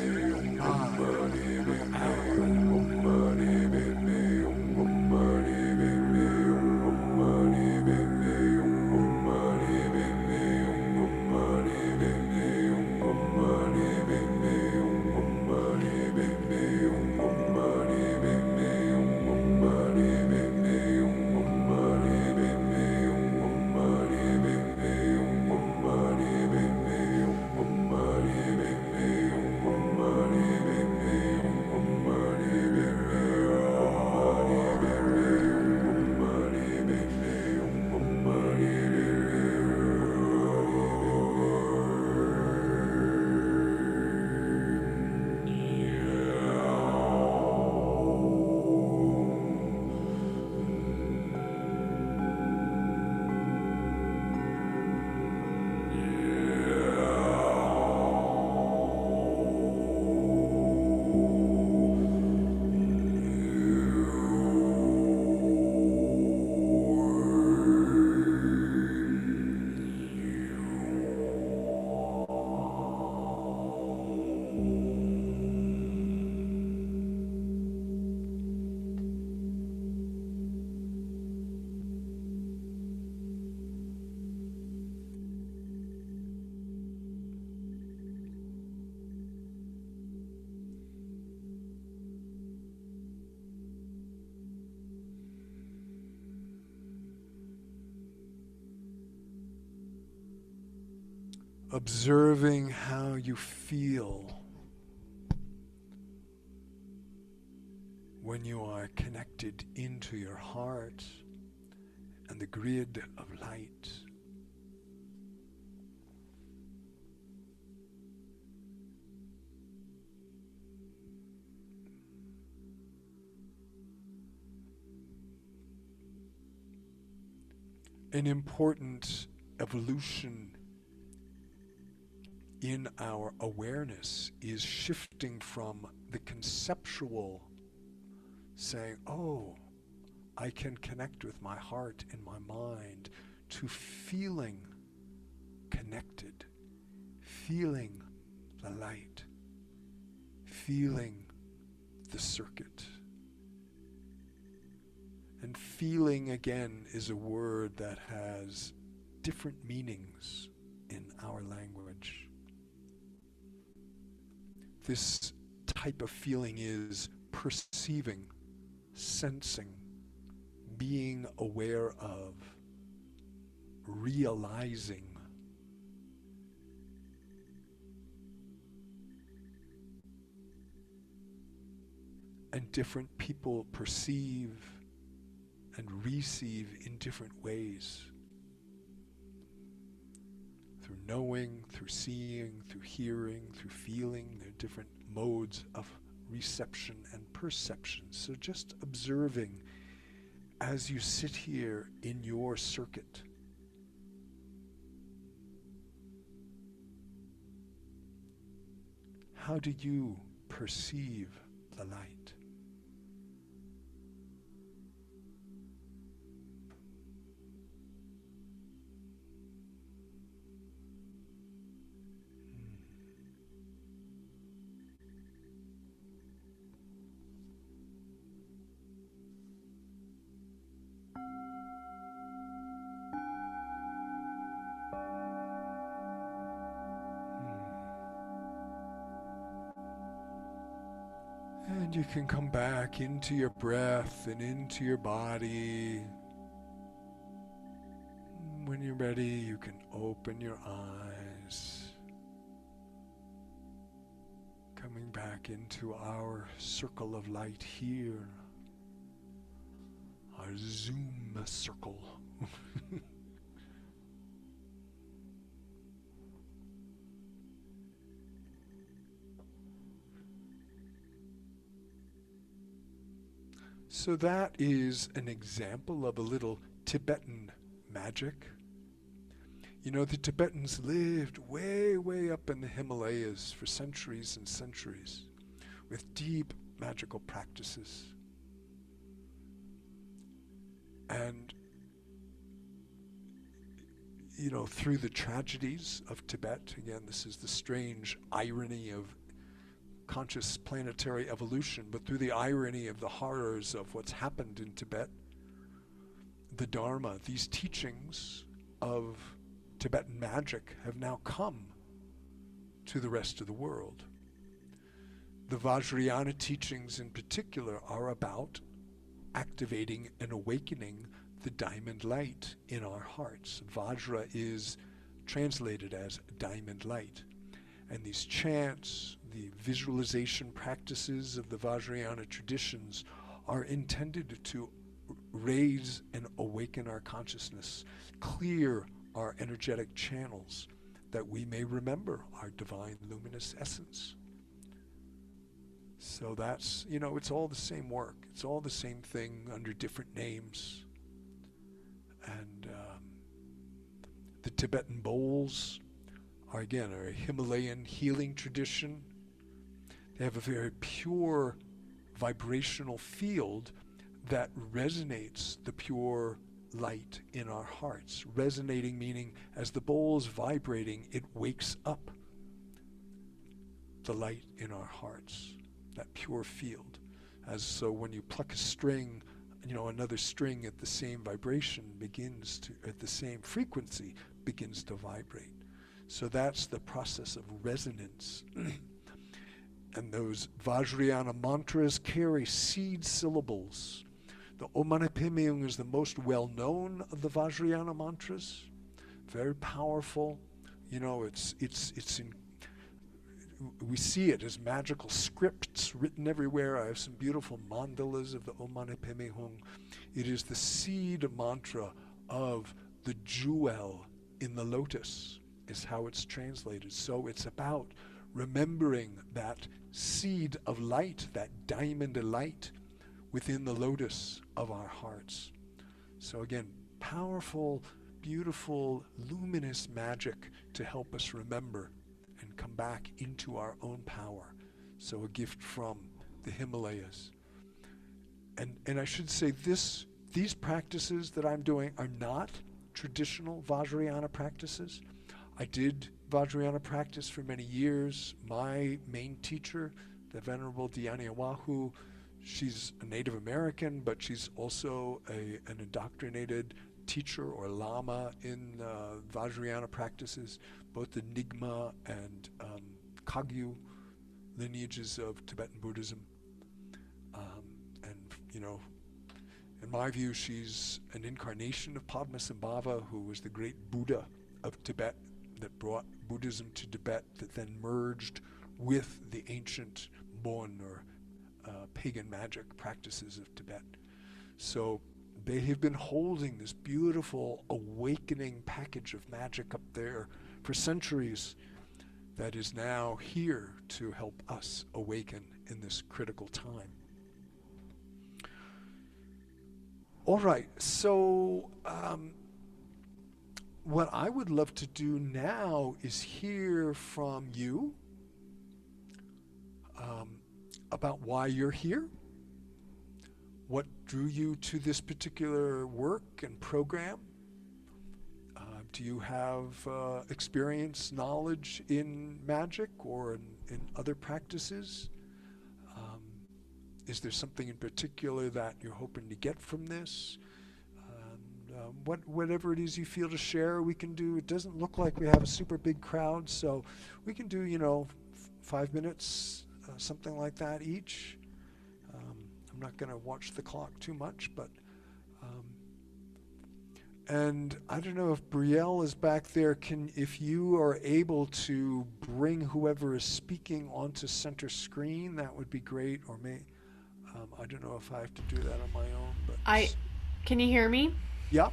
observing how you feel when you are connected into your heart and the grid of light. An important evolution in our awareness is shifting from the conceptual, saying, oh, I can connect with my heart and my mind, to feeling connected, feeling the light, feeling the circuit. And feeling, again, is a word that has different meanings in our language. This type of feeling is perceiving, sensing, being aware of, realizing. And different people perceive and receive in different ways. Through knowing, through seeing, through hearing, through feeling. There are different modes of reception and perception. So just observing as you sit here in your circuit. How do you perceive the light? And you can come back into your breath and into your body. When you're ready, you can open your eyes. Coming back into our circle of light here. Our Zoom circle. So that is an example of a little Tibetan magic. You know, the Tibetans lived way, way up in the Himalayas for centuries and centuries with deep magical practices. And, you know, through the tragedies of Tibet, again, this is the strange irony of conscious planetary evolution, but through the irony of the horrors of what's happened in Tibet, the Dharma, these teachings of Tibetan magic have now come to the rest of the world. The Vajrayana teachings in particular are about activating and awakening the diamond light in our hearts. Vajra is translated as diamond light. And these chants, the visualization practices of the Vajrayana traditions are intended to raise and awaken our consciousness, clear our energetic channels, that we may remember our divine luminous essence. So that's, you know, it's all the same work. It's all the same thing under different names. And the Tibetan bowls are, again, a Himalayan healing tradition. They have a very pure vibrational field that resonates the pure light in our hearts. Resonating meaning as the bowl is vibrating, it wakes up the light in our hearts, that pure field. As so when you pluck a string, you know, another string at the same vibration begins to, at the same frequency, begins to vibrate. So that's the process of resonance. And those Vajrayana mantras carry seed syllables. The Om Mani Padme Hum is the most well-known of the Vajrayana mantras. Very powerful. You know, we see it as magical scripts written everywhere. I have some beautiful mandalas of the Om Mani Padme Hum. It is the seed mantra of the jewel in the lotus, is how it's translated. So it's about remembering that seed of light, that diamond of light within the lotus of our hearts. So again, powerful, beautiful, luminous magic to help us remember and come back into our own power. So a gift from the Himalayas. And I should say these practices that I'm doing are not traditional Vajrayana practices. I did Vajrayana practice for many years. My main teacher, the Venerable Dhyaniyawahu, she's a Native American, but she's also an indoctrinated teacher or lama in Vajrayana practices, both the Nyingma and Kagyu lineages of Tibetan Buddhism. And, you know, in my view, she's an incarnation of Padmasambhava, who was the great Buddha of Tibet that brought Buddhism to Tibet, that then merged with the ancient Bon or pagan magic practices of Tibet. So they have been holding this beautiful awakening package of magic up there for centuries that is now here to help us awaken in this critical time. All right, so what I would love to do now is hear from you about why you're here. What drew you to this particular work and program? Do you have experience, knowledge in magic or in other practices? Is there something in particular that you're hoping to get from this? Whatever it is you feel to share, we can do. It doesn't look like we have a super big crowd, so we can do, 5 minutes, something like that each. not going to watch the clock too much, but and I don't know if Brielle is back there. If you are able to bring whoever is speaking onto center screen, that would be great. Or I don't know if I have to do that on my own, but Can you hear me? yeah.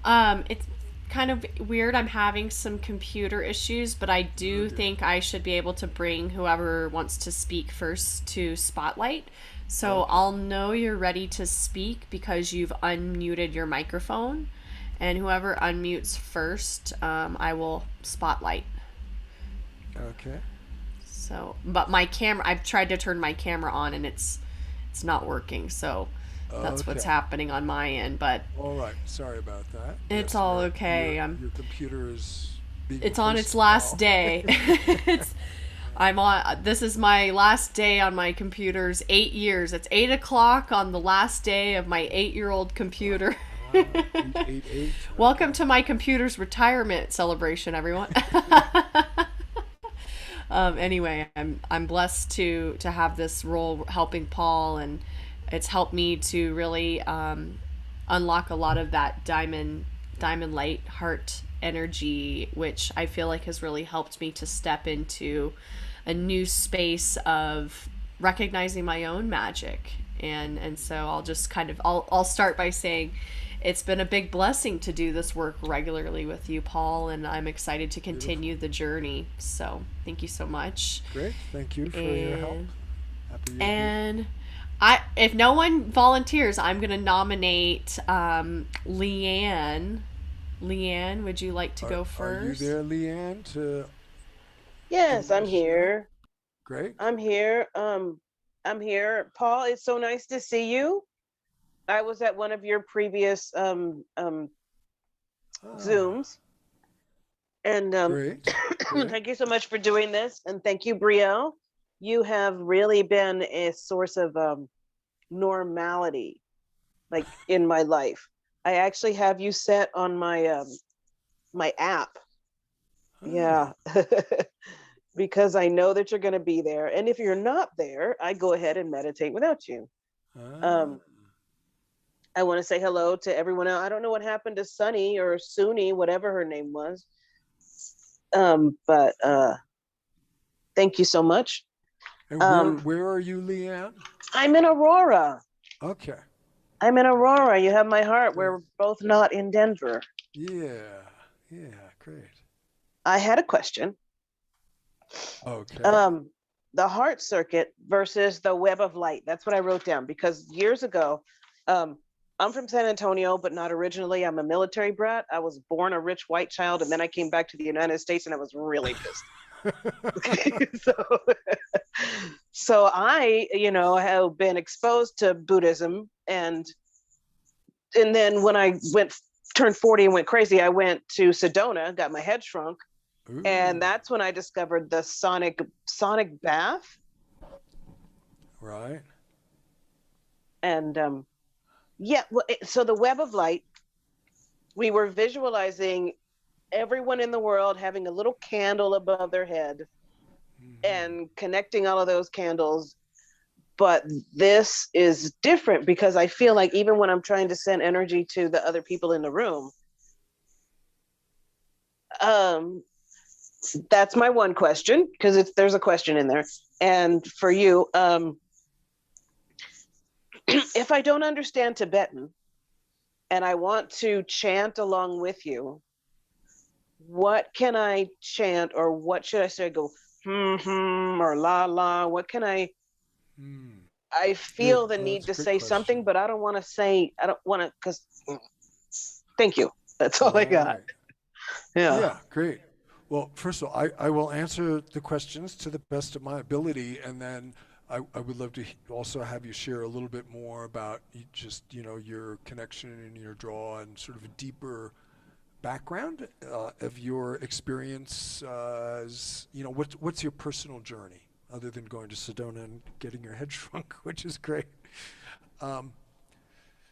It's kind of weird. I'm having some computer issues, but I do think I should be able to bring whoever wants to speak first to Spotlight. So I'll know you're ready to speak because you've unmuted your microphone. And whoever unmutes first, I will Spotlight. Okay. So, but my camera, I've tried to turn my camera on and it's not working. So that's what's happening on my end, but all right. Sorry about that. It's all okay. Your computer is being it's on its replaced last now. day. This is my last day on my computer's 8 years. It's 8 o'clock on the last day of my 8-year-old computer. 888. Welcome to my computer's retirement celebration, everyone. Anyway, I'm blessed to have this role helping Paul, and it's helped me to really unlock a lot of that diamond light heart energy, which I feel like has really helped me to step into a new space of recognizing my own magic. And so I'll just I'll start by saying it's been a big blessing to do this work regularly with you, Paul, and I'm excited to continue the journey. So thank you so much. Great. Thank you for your help. Happy you're here. And if no one volunteers, I'm going to nominate Leanne. Leanne, would you like to go first? Are you there, Leanne? Yes, I'm here. Great. I'm here. I'm here. Paul, it's so nice to see you. I was at one of your previous Zooms. And Great. thank you so much for doing this. And thank you, Brielle. You have really been a source of normality, like in my life. I actually have you set on my my app. Yeah. Because I know that you're going to be there. And if you're not there, I go ahead and meditate without you. I want to say hello to everyone else. I don't know what happened to Sunny or Suni, whatever her name was. But thank you so much. And where are you, Leanne? I'm in Aurora. Okay. I'm in Aurora. You have my heart. We're both not in Denver. Yeah, great. I had a question. Okay. The heart circuit versus the web of light. That's what I wrote down because years ago, I'm from San Antonio, but not originally. I'm a military brat. I was born a rich white child, and then I came back to the United States, and I was really pissed. So I, have been exposed to Buddhism, and then when I turned 40 and went crazy, I went to Sedona, got my head shrunk, and that's when I discovered the sonic bath. Right. And so the web of light, we were visualizing everyone in the world having a little candle above their head and connecting all of those candles. But this is different because I feel like even when I'm trying to send energy to the other people in the room, that's my one question, because there's a question in there. And for you, if I don't understand Tibetan and I want to chant along with you, what can I chant, or what should I say? Go or la la. What can I? I feel the need to say something, but I don't want to because. Thank you. That's all I got. Yeah, great. Well, first of all, I will answer the questions to the best of my ability, and then I would love to also have you share a little bit more about just, your connection and your draw and sort of a deeper background of your experience. What's your personal journey other than going to Sedona and getting your head shrunk, which is great.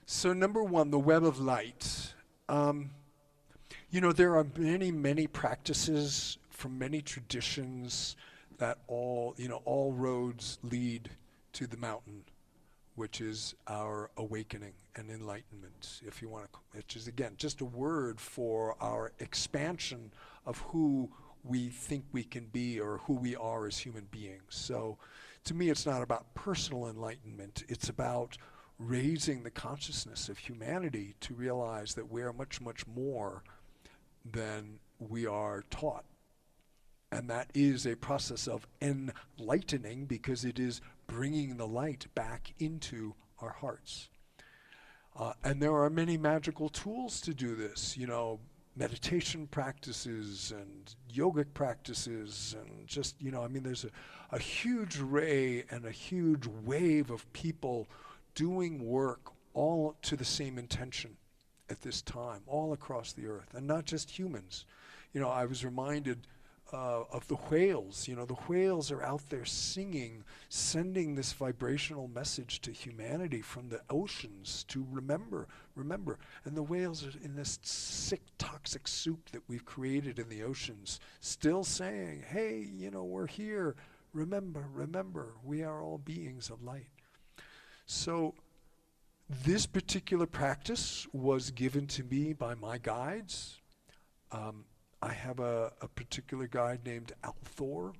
So number one, the web of light. There are many practices from many traditions that all roads lead to the mountain, which is our awakening and enlightenment, if you want to, which is again just a word for our expansion of who we think we can be or who we are as human beings. So to me, it's not about personal enlightenment. It's about raising the consciousness of humanity to realize that we are much, much more than we are taught. And that is a process of enlightening, because it is bringing the light back into our hearts. And there are many magical tools to do this, you know, meditation practices and yogic practices, and just, you know, I mean, there's a huge array and a huge wave of people doing work all to the same intention at this time, all across the earth, and not just humans. You know, I was reminded of the whales. You know, the whales are out there singing, sending this vibrational message to humanity from the oceans to remember. And the whales are in this sick, toxic soup that we've created in the oceans, still saying, hey, you know, we're here. Remember, we are all beings of light. So this particular practice was given to me by my guides. I have a particular guide named Althor,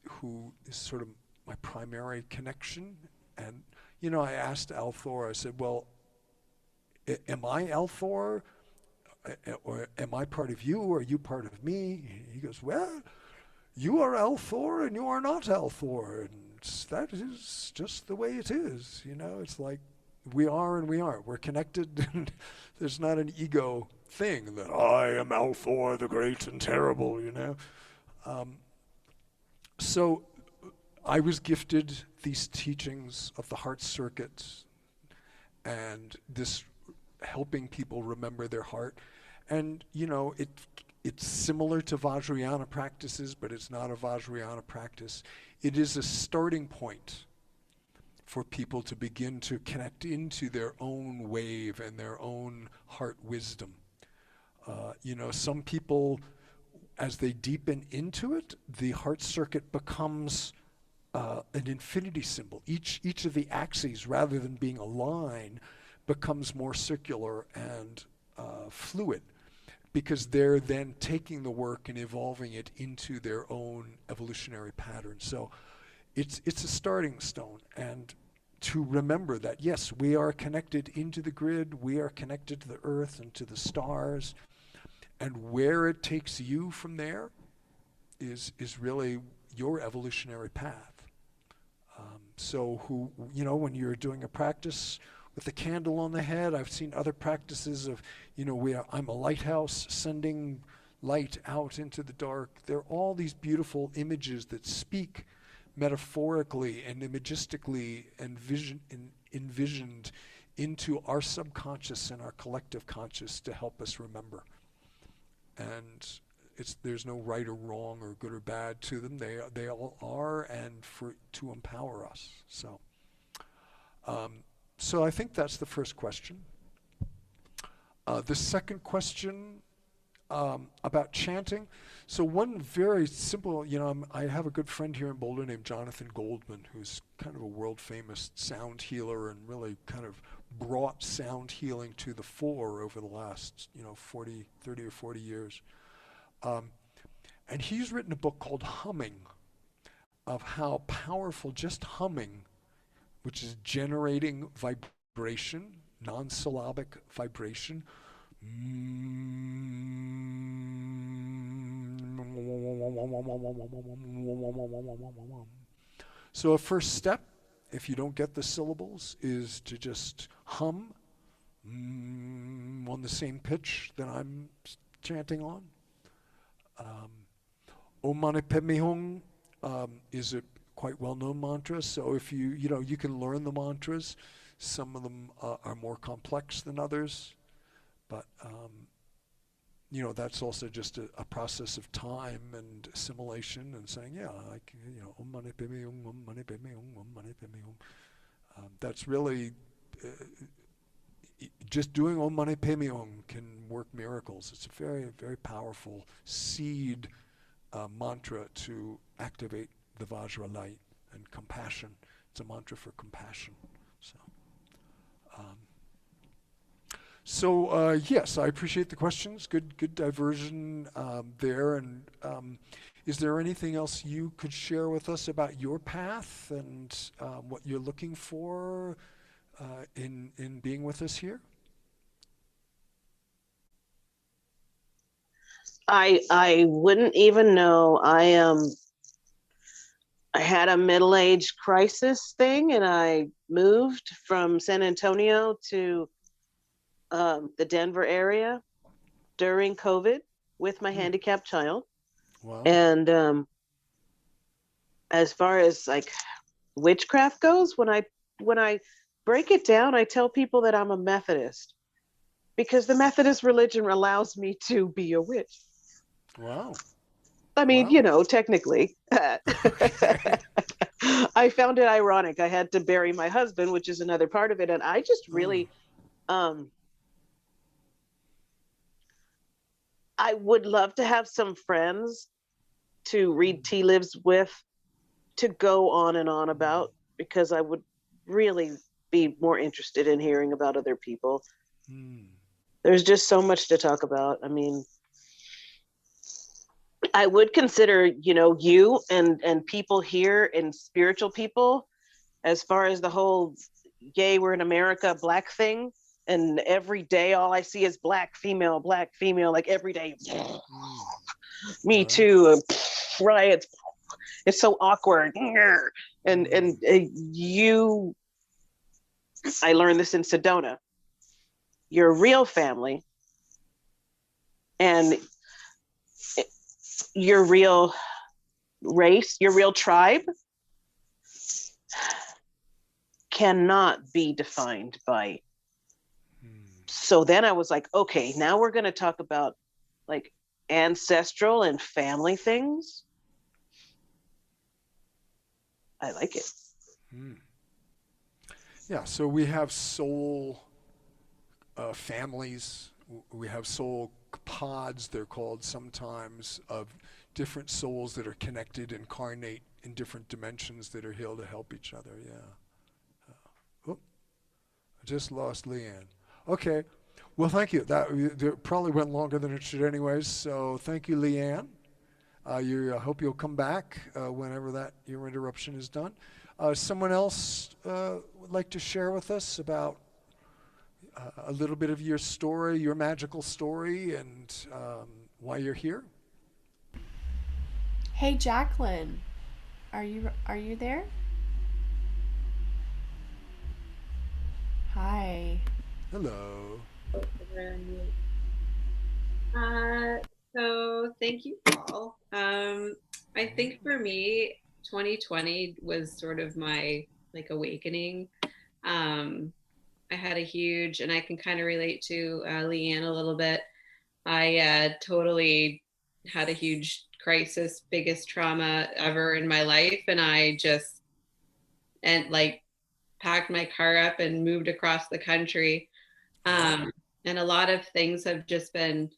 who is sort of my primary connection. And, you know, I asked Althor, I said, well, am I Althor? Or am I part of you? Or are you part of me? He goes, well, you are Althor and you are not Althor. And that is just the way it is. You know, it's like we are and we aren't. We're connected, and there's not an ego thing that I am Althor the great and terrible, you know. So I was gifted these teachings of the heart circuit and this helping people remember their heart. And, you know, it's similar to Vajrayana practices, but it's not a Vajrayana practice. It is a starting point for people to begin to connect into their own wave and their own heart wisdom. You know, some people, as they deepen into it, the heart circuit becomes an infinity symbol. Each of the axes, rather than being a line, becomes more circular and fluid, because they're then taking the work and evolving it into their own evolutionary pattern. So it's a starting stone. And to remember that, yes, we are connected into the grid, we are connected to the earth and to the stars, and where it takes you from there is really your evolutionary path. So you know, when you're doing a practice with a candle on the head, I've seen other practices of, you know, I'm a lighthouse sending light out into the dark. There are all these beautiful images that speak metaphorically and imagistically and envisioned into our subconscious and our collective conscious to help us remember. And there's no right or wrong or good or bad to them. They all are, and to empower us. So, so I think that's the first question. The second question about chanting. So one very simple, you know, I have a good friend here in Boulder named Jonathan Goldman, who's kind of a world famous sound healer and really kind of brought sound healing to the fore over the last, you know, 30 or 40 years. And he's written a book called Humming, of how powerful just humming, which is generating vibration, non-syllabic vibration. So a first step, if you don't get the syllables, is to just hum on the same pitch that I'm chanting on. Om Mani Padme Hum is a quite well-known mantra. So if you can learn the mantras. Some of them are more complex than others, but you know, that's also just a process of time and assimilation and saying, yeah, I can, you know, Om Mani Padme Hum, Om Mani Padme Hum, Om Mani Padme Hum. That's really just doing Om Mani Padme Hum can work miracles. It's a very, very powerful seed mantra to activate the Vajra light and compassion It's a mantra for compassion. So, yes, I appreciate the questions. Good diversion there. And is there anything else you could share with us about your path and what you're looking for in being with us here? I wouldn't even know. I had a middle-age crisis thing, and I moved from San Antonio to the Denver area during COVID with my handicapped child. Wow. And as far as like witchcraft goes, when I break it down, I tell people that I'm a Methodist because the Methodist religion allows me to be a witch. Wow. I mean, Wow. you know, technically. Okay. I found it ironic. I had to bury my husband, which is another part of it. And I just really, I would love to have some friends to read tea lives with, to go on and on about, because I would really be more interested in hearing about other people. There's just so much to talk about. I mean, I would consider, you know, you and people here and spiritual people, as far as the whole yay, we're in America black thing. And every day, all I see is black female, like every day. Me too. Riots. It's so awkward. And you, I learned this in Sedona. Your real family and your real race, your real tribe cannot be defined by. So then I was like, okay, now we're going to talk about like ancestral and family things. I like it. Yeah, so we have soul families. We have soul pods, they're called sometimes, of different souls that are connected, incarnate in different dimensions that are here to help each other. Yeah. I just lost Leanne. Okay. Well, thank you. That probably went longer than it should anyways. So thank you, Leanne. I hope you'll come back whenever your interruption is done. Someone else would like to share with us about a little bit of your story, your magical story, and why you're here? Hey, Jacqueline, are you there? Hi. Hello. So thank you, Paul. I think for me, 2020 was sort of my like awakening. I had a huge, and I can kind of relate to Leanne a little bit. I totally had a huge crisis, biggest trauma ever in my life, and I just like packed my car up and moved across the country. And a lot of things have just been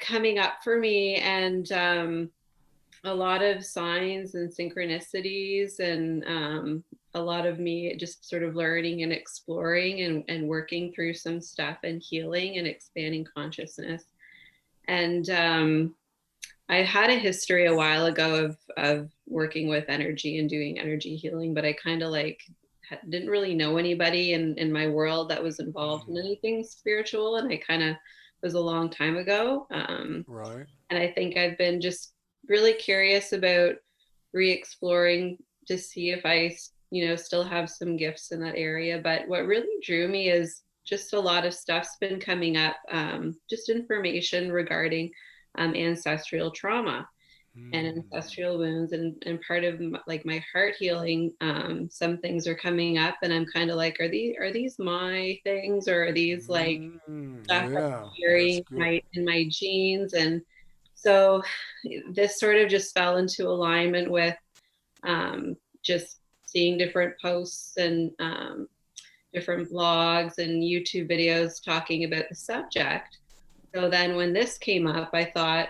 coming up for me, and a lot of signs and synchronicities, and a lot of me just sort of learning and exploring and working through some stuff and healing and expanding consciousness. And I had a history a while ago of working with energy and doing energy healing, but I kind of like didn't really know anybody in my world that was involved in anything spiritual, and I kind of was a long time ago. Right. And I think I've been just really curious about re-exploring to see if I, still have some gifts in that area. But what really drew me is just a lot of stuff's been coming up, just information regarding ancestral trauma and ancestral wounds, and part of my heart healing. Some things are coming up, and I'm kind of like, are these my things, or are these like stuff I'm carrying in my genes? And so this sort of just fell into alignment with just seeing different posts and different blogs and YouTube videos talking about the subject. So then when this came up, I thought,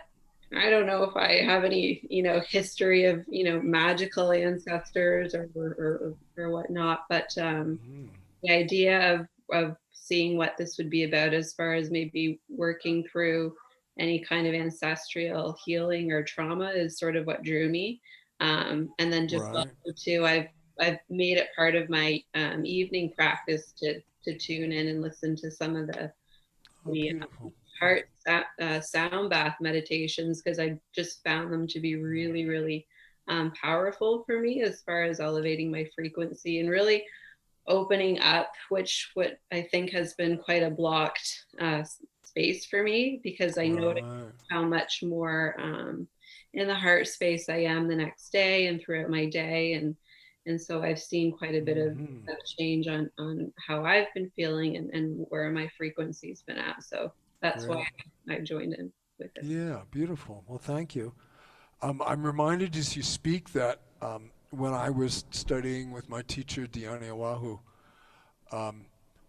I don't know if I have any, history of, magical ancestors or whatnot, but the idea of seeing what this would be about as far as maybe working through any kind of ancestral healing or trauma is sort of what drew me. And then just Right. also too, I've made it part of my evening practice to tune in and listen to some of the Oh, beautiful. heart sound bath meditations, because I just found them to be really, really powerful for me as far as elevating my frequency and really opening up, which what I think has been quite a blocked space for me, because I noticed Right. how much more in the heart space I am the next day and throughout my day, and so I've seen quite a bit of that change on how I've been feeling and where my frequency's been at. So that's Great. why I joined in with it. Yeah, beautiful. Well, thank you. I'm reminded as you speak that when I was studying with my teacher, Diane Oahu,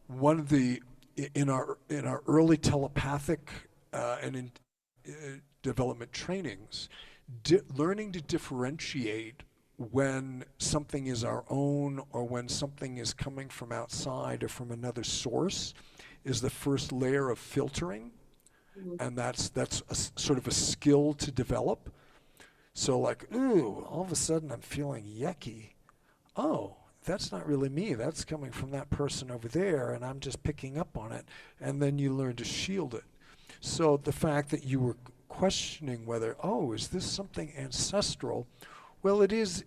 one of the in our early telepathic and in development trainings, learning to differentiate when something is our own or when something is coming from outside or from another source is the first layer of filtering, and that's sort of a skill to develop. So like, ooh, all of a sudden I'm feeling yucky. Oh, that's not really me. That's coming from that person over there, and I'm just picking up on it. And then you learn to shield it. So the fact that you were questioning whether, oh, is this something ancestral? Well, it is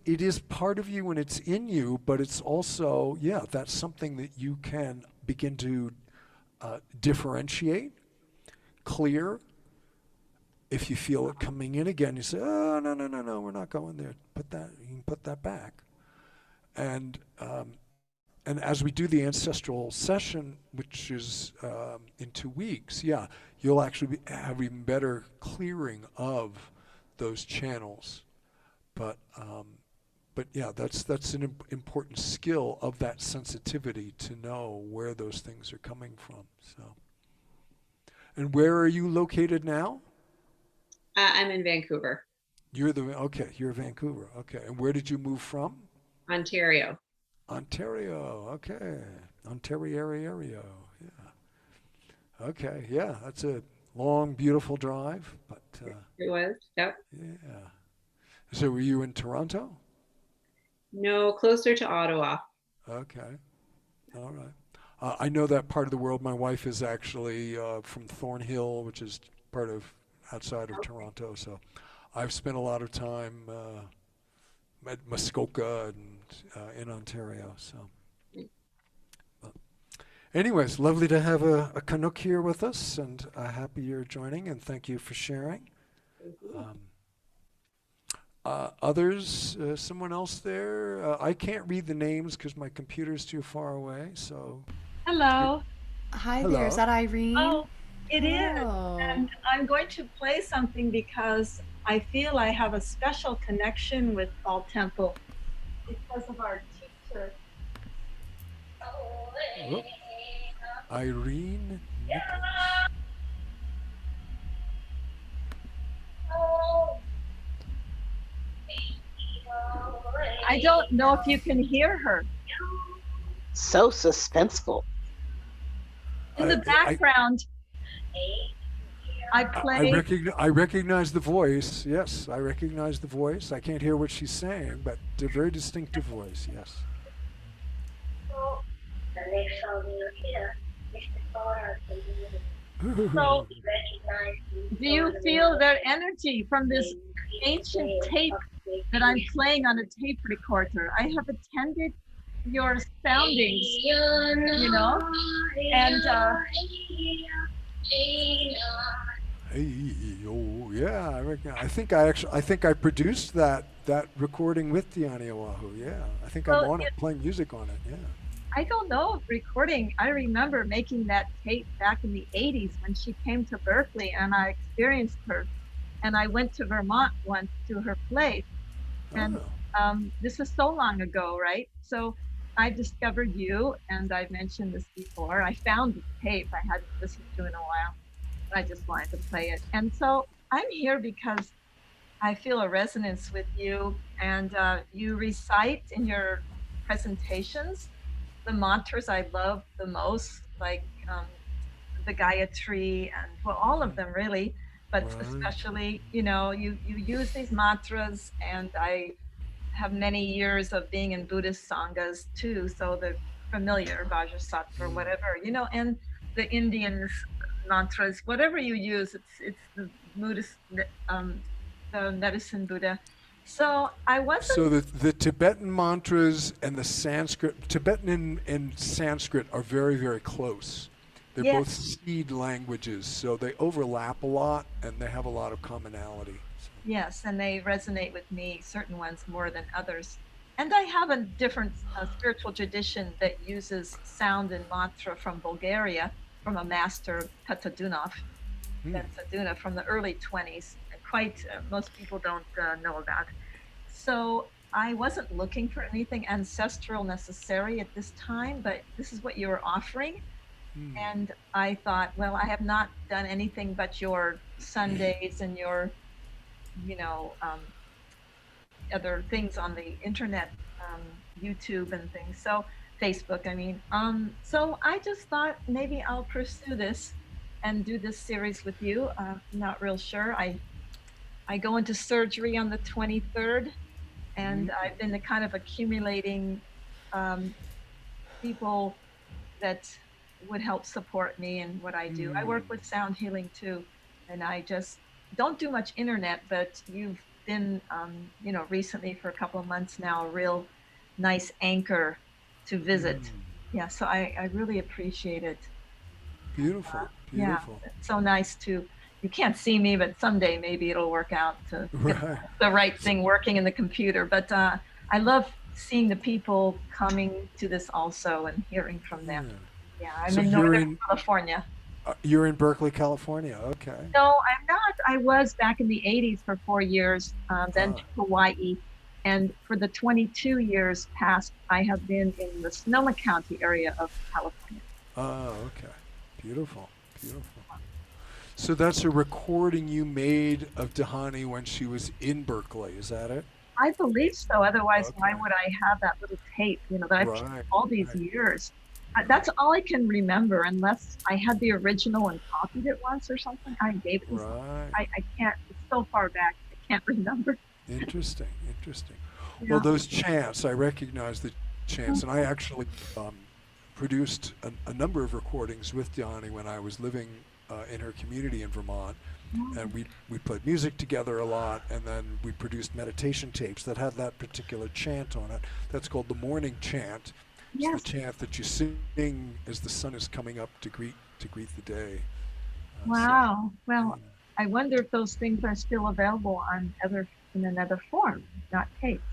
part of you and it's in you, but it's also, yeah, that's something that you can begin to differentiate, clear. If you feel it coming in again, you say, oh, no, we're not going there. You can put that back. And as we do the ancestral session, which is in 2 weeks, yeah, you'll actually have even better clearing of those channels. But yeah, that's an important skill of that sensitivity to know where those things are coming from. So, and where are you located now? I'm in Vancouver, You're Vancouver. Okay, and where did you move from? Ontario. Ontario. Okay, Ontario. Yeah. Okay. Yeah, that's a long, beautiful drive, but It was, yep. yeah. So were you in Toronto? No, closer to Ottawa. Okay. All right. I know that part of the world. My wife is actually from Thornhill, which is part of outside of Toronto. So I've spent a lot of time at Muskoka and in Ontario. So, but anyways, lovely to have a Canuck here with us, and happy you're joining, and thank you for sharing. Others, someone else there? I can't read the names because my computer's too far away. So, Hello. Hi Hello. there, is that Irene? Oh, it is. Hello. And I'm going to play something because I feel I have a special connection with Paul Temple because of our teacher. Whoop. Irene Nichols. I don't know if you can hear her. So suspenseful. In the background, I play. I recognize the voice. Yes, I recognize the voice. I can't hear what she's saying, but a very distinctive voice. Yes. So, do you feel their energy from this ancient tape that I'm playing on a tape recorder? I have attended your soundings, and Hey, oh yeah, I think I produced that recording with Diane Oahu. Yeah, I think I'm on it, playing music on it. Yeah. I don't know if recording. I remember making that tape back in the 80s when she came to Berkeley, and I experienced her. And I went to Vermont once to her place. And this is so long ago, right? So I discovered you, and I've mentioned this before. I found the tape I hadn't listened to in a while. I just wanted to play it. And so I'm here because I feel a resonance with you, and you recite in your presentations the mantras I love the most, like the Gayatri and well, all of them really, but Right. especially, you use these mantras, and I have many years of being in Buddhist sanghas too, so they're familiar, Vajrasattva, whatever, and the Indians mantras, whatever you use, it's the Buddhist, the medicine Buddha. So I wasn't. So the Tibetan mantras and the Sanskrit, Tibetan and Sanskrit are very, very close. They're both Yes. seed languages, so they overlap a lot and they have a lot of commonality. So, Yes, and they resonate with me, certain ones more than others. And I have a different spiritual tradition that uses sound and mantra from Bulgaria, from a master, Petadunov, Petaduna, from the early 20s. Quite, most people don't know about. So I wasn't looking for anything ancestral necessary at this time, but this is what you were offering. And I thought, well, I have not done anything but your Sundays and your other things on the internet, YouTube and things. So Facebook, I mean. So I just thought maybe I'll pursue this and do this series with you. Not real sure. I go into surgery on the 23rd, and I've been kind of accumulating people that would help support me in what I do. I work with sound healing too, and I just don't do much internet, but you've been, recently for a couple of months now, a real nice anchor to visit. Yeah, so I really appreciate it. beautiful, beautiful. Yeah, it's so nice to, you can't see me, but someday maybe it'll work out to get Right. the right thing working in the computer. But I love seeing the people coming to this also and hearing from them. Yeah, I'm So in you're Northern California. You're in Berkeley, California. Okay. No, I'm not. I was back in the 80s for 4 years, then to Hawaii. And for the 22 years past, I have been in the Sonoma County area of California. Oh, okay. Beautiful, beautiful. So that's a recording you made of Dahani when she was in Berkeley, is that it? I believe so. Otherwise, why Okay. would I have that little tape, that I've Right, all these right. years? That's all I can remember, unless I had the original and copied it once or something. I gave it to someone. Right. I can't, it's so far back, I can't remember. Interesting, interesting. Yeah. Well, those chants, I recognize the chants, and I actually produced a number of recordings with Dahani when I was living in her community in Vermont. And we played music together a lot, and then we produced meditation tapes that had that particular chant on it. That's called the morning chant. It's Yes. the chant that you sing as the sun is coming up to greet the day. Wow. Well, I wonder if those things are still available in another form, not tapes.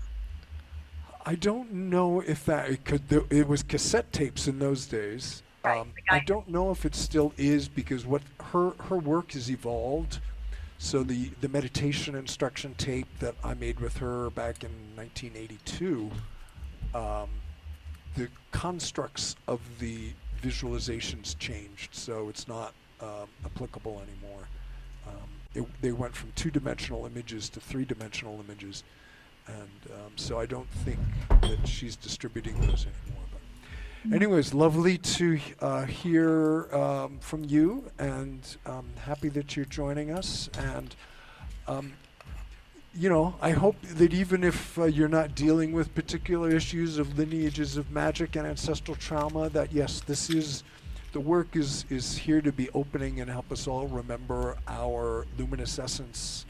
I don't know if it was cassette tapes in those days. Right, I don't know if it still is, because what her work has evolved. So the meditation instruction tape that I made with her back in 1982, the constructs of the visualizations changed, so it's not applicable anymore. They went from 2-dimensional images to 3-dimensional images, and so I don't think that she's distributing those anymore. But anyways, lovely to hear from you, and happy that you're joining us. And I hope that even if you're not dealing with particular issues of lineages of magic and ancestral trauma, that yes, the work is here to be opening and help us all remember our luminous essence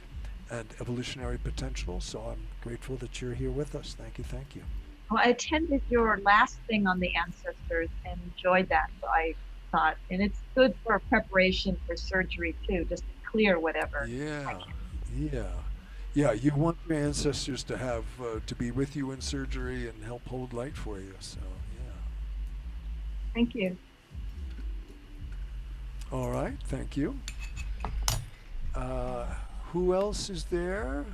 and evolutionary potential. So I'm grateful that you're here with us. Thank you, thank you. Well, I attended your last thing on the ancestors and enjoyed that. So I thought, and it's good for preparation for surgery too, just to clear whatever. Yeah. You want your ancestors to have to be with you in surgery and help hold light for you. So yeah. Thank you. All right, thank you. Who else is there?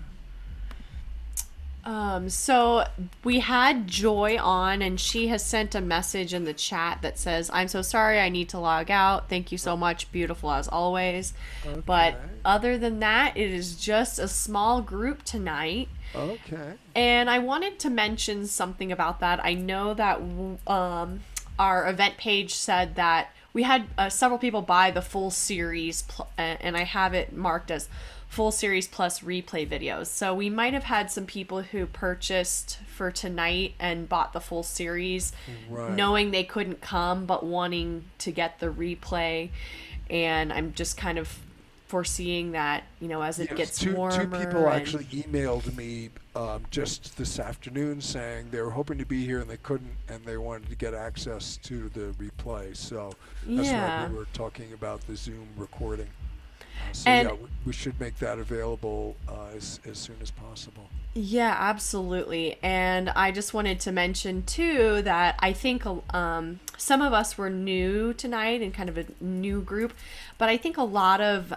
So we had Joy on, and she has sent a message in the chat that says, "I'm so sorry, I need to log out. Thank you so much. Beautiful as always." But Okay. other than that, it is just a small group tonight. Okay. And I wanted to mention something about that. I know that our event page said that we had several people buy the full series, and I have it marked as full series plus replay videos. So we might have had some people who purchased for tonight and bought the full series, Right. knowing they couldn't come but wanting to get the replay. And I'm just kind of foreseeing that, as it Yes, gets two warmer. people and- actually emailed me just this afternoon saying they were hoping to be here and they couldn't, and they wanted to get access to the replay. So that's Yeah. why we were talking about the Zoom recording. So And- yeah, we should make that available as soon as possible. Yeah, absolutely. And I just wanted to mention too that I think some of us were new tonight and kind of a new group, but I think a lot of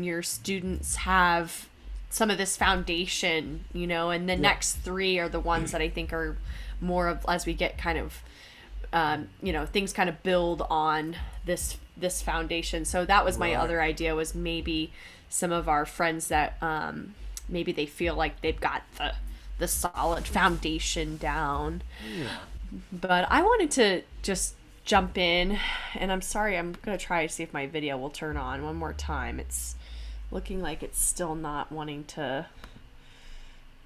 your students have some of this foundation, and the next three are the ones that I think are more of, as we get kind of things kind of build on this foundation. So that was my Right. other idea, was maybe some of our friends that maybe they feel like they've got the solid foundation down. Yeah. But I wanted to just jump in, and I'm sorry, I'm gonna try to see if my video will turn on one more time. It's looking like it's still not wanting to.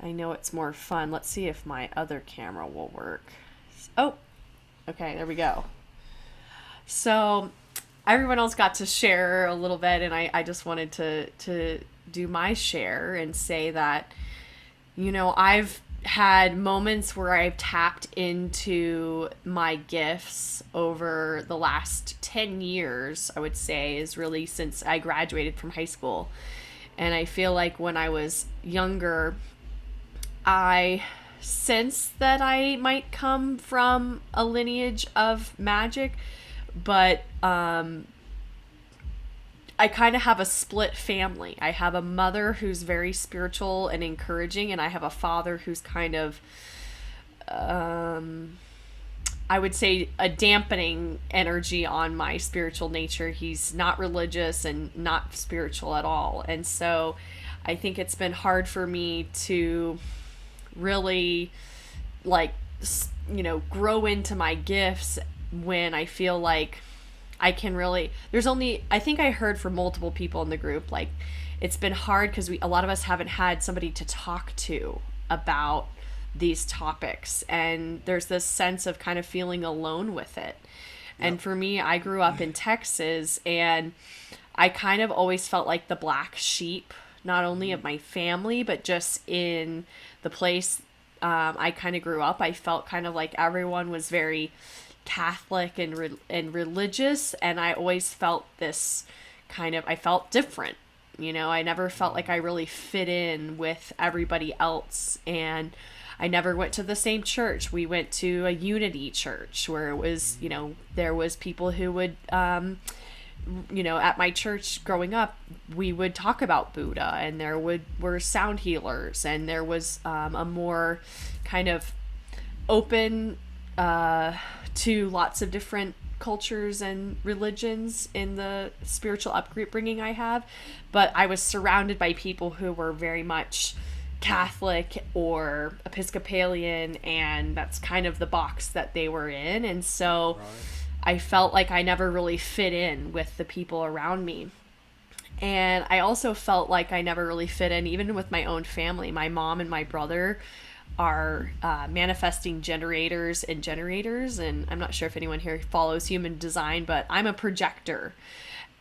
I know it's more fun. Let's see if my other camera will work. Oh, okay, there we go. So everyone else got to share a little bit, and I just wanted to do my share and say that, I've had moments where I've tapped into my gifts over the last 10 years, I would say, is really since I graduated from high school. And I feel like when I was younger, I sensed that I might come from a lineage of magic, but I kind of have a split family. I have a mother who's very spiritual and encouraging, and I have a father who's kind of, I would say, a dampening energy on my spiritual nature. He's not religious and not spiritual at all. And so I think it's been hard for me to really, grow into my gifts when I feel like I can really, I think I heard from multiple people in the group, like, it's been hard because a lot of us haven't had somebody to talk to about these topics, and there's this sense of kind of feeling alone with it. And for me, I grew up in Texas, and I kind of always felt like the black sheep, not only of my family, but just in the place I kind of grew up. I felt kind of like everyone was very Catholic and religious, and I always felt this I felt different. I never felt like I really fit in with everybody else, and I never went to the same church. We went to a unity church where it was, there was people who would, at my church growing up, we would talk about Buddha, and there were sound healers, and there was a more kind of open to lots of different cultures and religions in the spiritual upbringing I have. But I was surrounded by people who were very much Catholic or Episcopalian, and that's kind of the box that they were in. And so Right. I felt like I never really fit in with the people around me. And I also felt like I never really fit in even with my own family. My mom and my brother are manifesting generators, and I'm not sure if anyone here follows human design, but I'm a projector.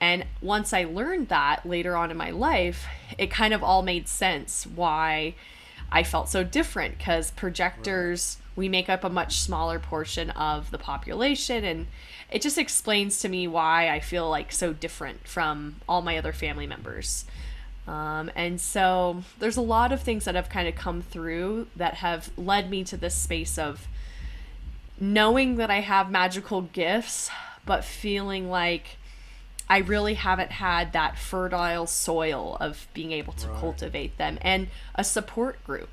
And once I learned that later on in my life, it kind of all made sense why I felt so different, because projectors, we make up a much smaller portion of the population, and it just explains to me why I feel like so different from all my other family members. And so there's a lot of things that have kind of come through that have led me to this space of knowing that I have magical gifts, but feeling like I really haven't had that fertile soil of being able to Right. cultivate them, and a support group,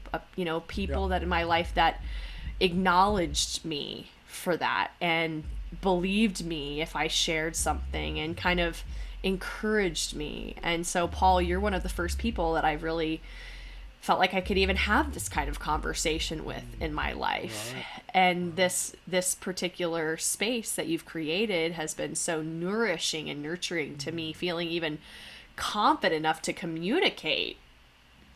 people Yeah. that in my life that acknowledged me for that and believed me if I shared something and kind of encouraged me. And so, Paul, you're one of the first people that I've really felt like I could even have this kind of conversation with in my life. Right. And this particular space that you've created has been so nourishing and nurturing to me, feeling even confident enough to communicate.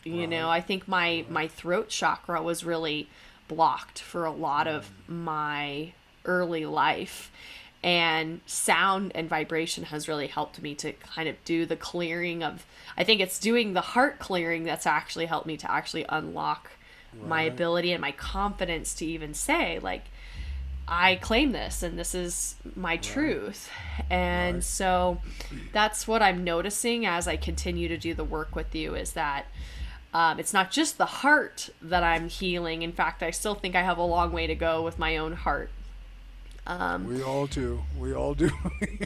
I think my throat chakra was really blocked for a lot of my early life, and sound and vibration has really helped me to kind of do the clearing of, I think it's doing the heart clearing that's actually helped me to actually unlock my Right. ability and my confidence to even say, like, I claim this and this is my truth. And Right. so that's what I'm noticing as I continue to do the work with you, is that it's not just the heart that I'm healing. In fact, I still think I have a long way to go with my own heart. We all do. We all do.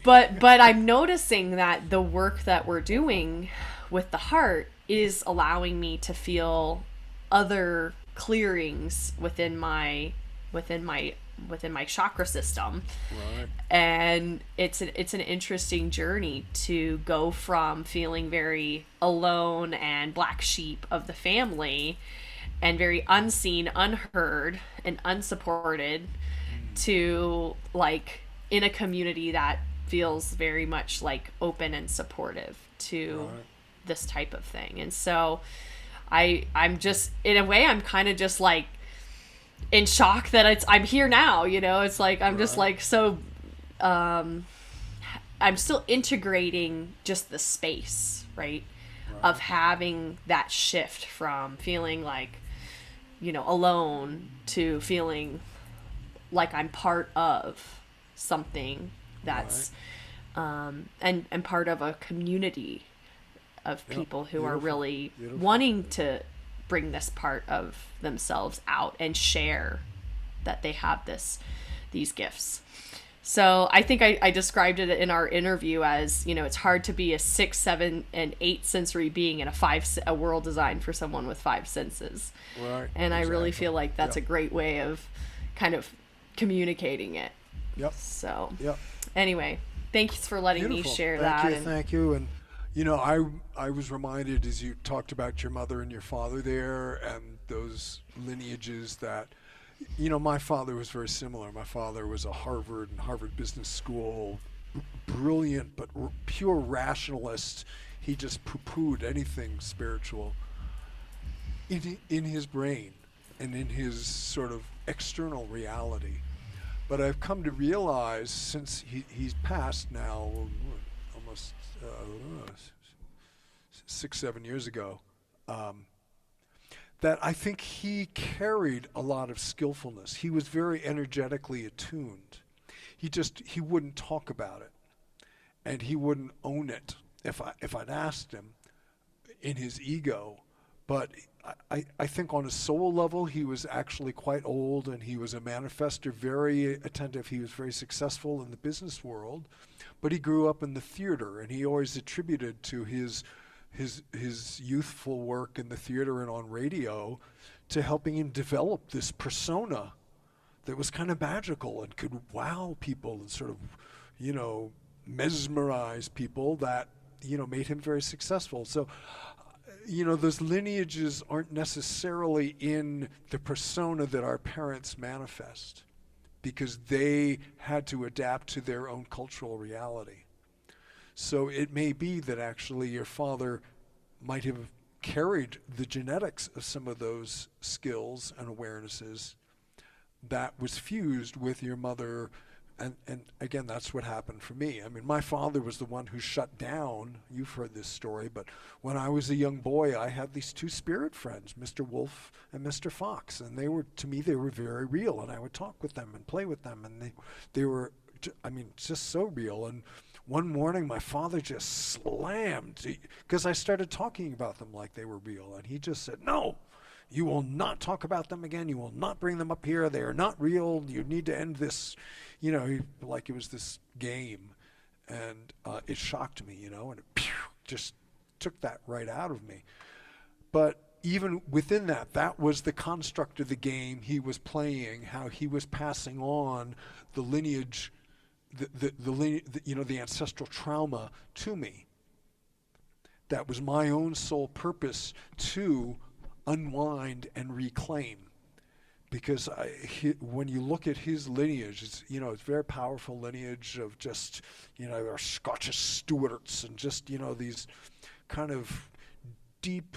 But I'm noticing that the work that we're doing with the heart is allowing me to feel other clearings within my chakra system. Right. And it's an interesting journey to go from feeling very alone and black sheep of the family and very unseen, unheard, and unsupported, to like in a community that feels very much like open and supportive to Right. this type of thing. And so I'm just, in a way, I'm kind of just like in shock that I'm here now, it's like I'm just Right. like so I'm still integrating just the space, right? Of having that shift from feeling like alone to feeling like I'm part of something that's and part of a community of Yep. people who are Beautiful. really Beautiful. wanting to bring this part of themselves out and share that they have these gifts. So I think I described it in our interview as, it's hard to be a 6, 7, and 8 sensory being and a world designed for someone with 5 senses. Right. And I really Exactly. feel like that's Yep. a great way of kind of communicating it. Yep. So Yep. anyway, thanks for letting me Beautiful. share Thank that. you, And thank you. And I was reminded as you talked about your mother and your father there and those lineages that my father was very similar. My father was a Harvard Business School, brilliant but pure rationalist. He just poo-pooed anything spiritual in his brain and in his sort of external reality. But I've come to realize, since he's passed now, almost 6, 7 years ago, that I think he carried a lot of skillfulness. He was very energetically attuned. He wouldn't talk about it, and he wouldn't own it if I'd asked him in his ego. But I think on a soul level, he was actually quite old, and he was a manifester, very attentive. He was very successful in the business world, but he grew up in the theater, and he always attributed to his youthful work in the theater and on radio to helping him develop this persona that was kind of magical and could wow people and sort of, mesmerize people that, made him very successful. So, those lineages aren't necessarily in the persona that our parents manifest, because they had to adapt to their own cultural reality. So it may be that actually your father might have carried the genetics of some of those skills and awarenesses that was fused with your mother. And again, that's what happened for me. I mean, my father was the one who shut down. You've heard this story, but when I was a young boy, I had these 2 spirit friends, Mr. Wolf and Mr. Fox, and to me, they were very real, and I would talk with them and play with them, and they were, just so real. And one morning, my father just slammed, because I started talking about them like they were real, and he just said, "No, you will not talk about them again. You will not bring them up here. They are not real. You need to end this," like it was this game. And it shocked me, and it just took that right out of me. But even within that, that was the construct of the game he was playing, how he was passing on the lineage, the ancestral trauma to me. That was my own sole purpose to unwind and reclaim. Because when you look at his lineage, it's very powerful lineage of just, our Scottish Stuarts and just, these kind of deep,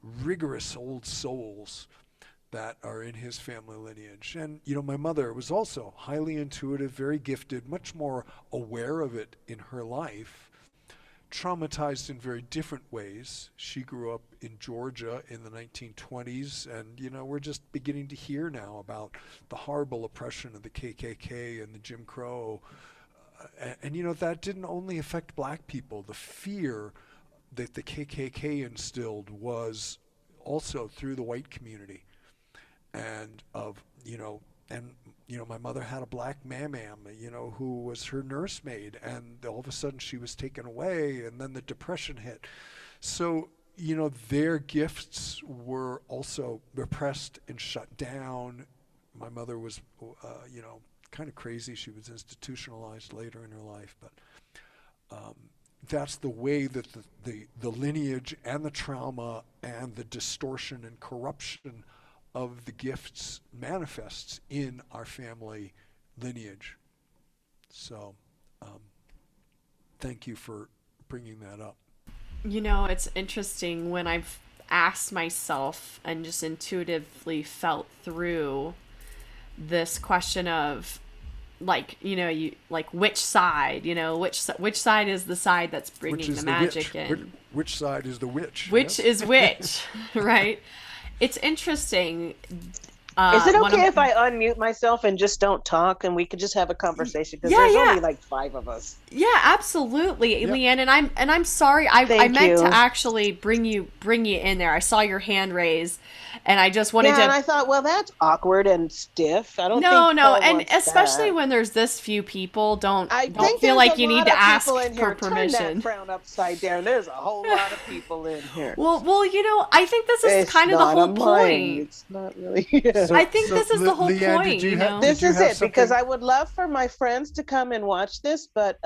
rigorous old souls that are in his family lineage. And, my mother was also highly intuitive, very gifted, much more aware of it in her life, traumatized in very different ways. She grew up in Georgia in the 1920s, and, we're just beginning to hear now about the horrible oppression of the KKK and the Jim Crow. And, that didn't only affect black people. The fear that the KKK instilled was also through the white community. And my mother had a black mam, who was her nursemaid, and all of a sudden she was taken away, and then the Depression hit. So, their gifts were also repressed and shut down. My mother was, kind of crazy. She was institutionalized later in her life, but that's the way that the lineage and the trauma and the distortion and corruption of the gifts manifests in our family lineage. So thank you for bringing that up. It's interesting when I've asked myself and just intuitively felt through this question of which side, which side is the side that's bringing the magic in? Which side is the witch? Which is which, right? It's interesting. Is it okay if I unmute myself and just don't talk, and we could just have a conversation? Because there's only like 5 of us. Yeah, absolutely, yep. Leanne. And I'm sorry. I meant to actually bring you in there. I saw your hand raise, and I just wanted to. And I thought, well, that's awkward and stiff. I don't. No, think Paul and wants especially that. when there's this few people, don't think feel like you there's a need lot to of ask people in for here. permission. Turn that frown upside down. There's a whole lot of people in here. Well, I think this is kind of the whole point. It's not really. I think this is the whole Leanne, point. This is it, because I would love for my friends to come and watch this, but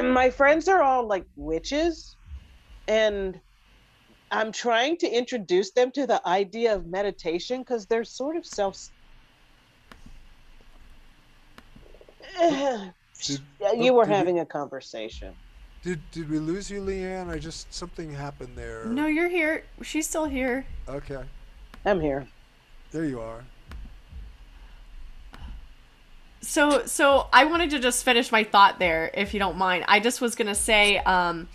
my friends are all like witches, and I'm trying to introduce them to the idea of meditation, because they're sort of you were having a conversation. Did we lose you, Leanne? Something happened there. No, you're here. She's still here. Okay. I'm here. There you are. So I wanted to just finish my thought there, if you don't mind. I just was gonna say, I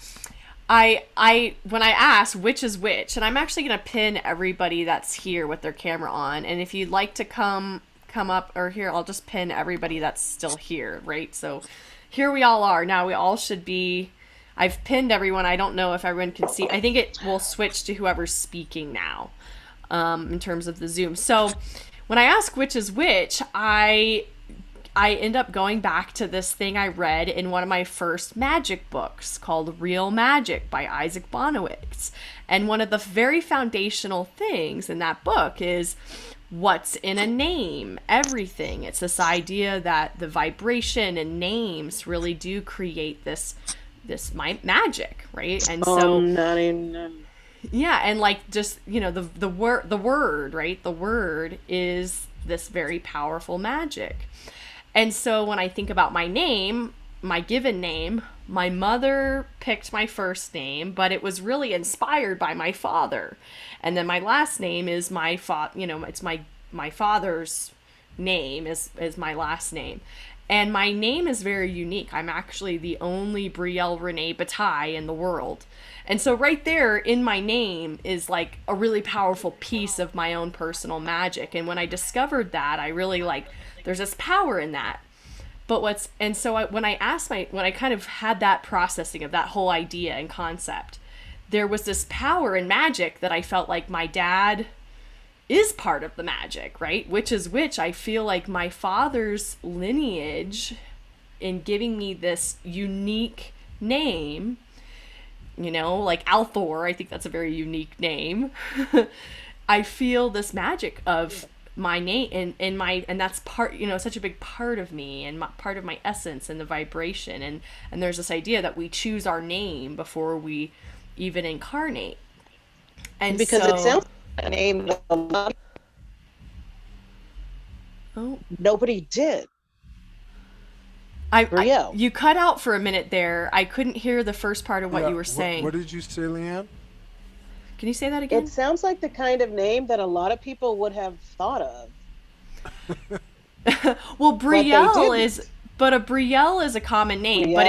when I asked which is which, and I'm actually gonna pin everybody that's here with their camera on, and if you'd like to come up, or here, I'll just pin everybody that's still here, right? So here we all are. Now we all should be. I've pinned everyone. I don't know if everyone can see. I think it will switch to whoever's speaking now, in terms of the Zoom. So when I ask which is which, I end up going back to this thing I read in one of my first magic books called Real Magic by Isaac Bonowitz. And one of the very foundational things in that book is what's in a name, everything. It's this idea that the vibration and names really do create this magic, right? And so yeah, and like just, the word, right? The word is this very powerful magic. And so when I think about my name, my given name, my mother picked my first name, but it was really inspired by my father. And then my last name is it's my father's name is my last name. And my name is very unique. I'm actually the only Brielle Renee Bataille in the world. And so right there in my name is like a really powerful piece of my own personal magic. And when I discovered that, I really there's this power in that. But when I kind of had that processing of that whole idea and concept, there was this power in magic that I felt like my dad is part of the magic, right? Which is which. I feel like my father's lineage in giving me this unique name, you know, like Althor, I think that's a very unique name. I feel this magic of my name and that's part, you know, such a big part of me and part of my essence and the vibration. And there's this idea that we choose our name before we even incarnate. And because so, it sounds like a name that a lot nobody did. Brielle. You cut out for a minute there. I couldn't hear the first part of what you were saying. What did you say, Leanne? Can you say that again? It sounds like the kind of name that a lot of people would have thought of. Well, Brielle but a Brielle is a common name, Brielle, but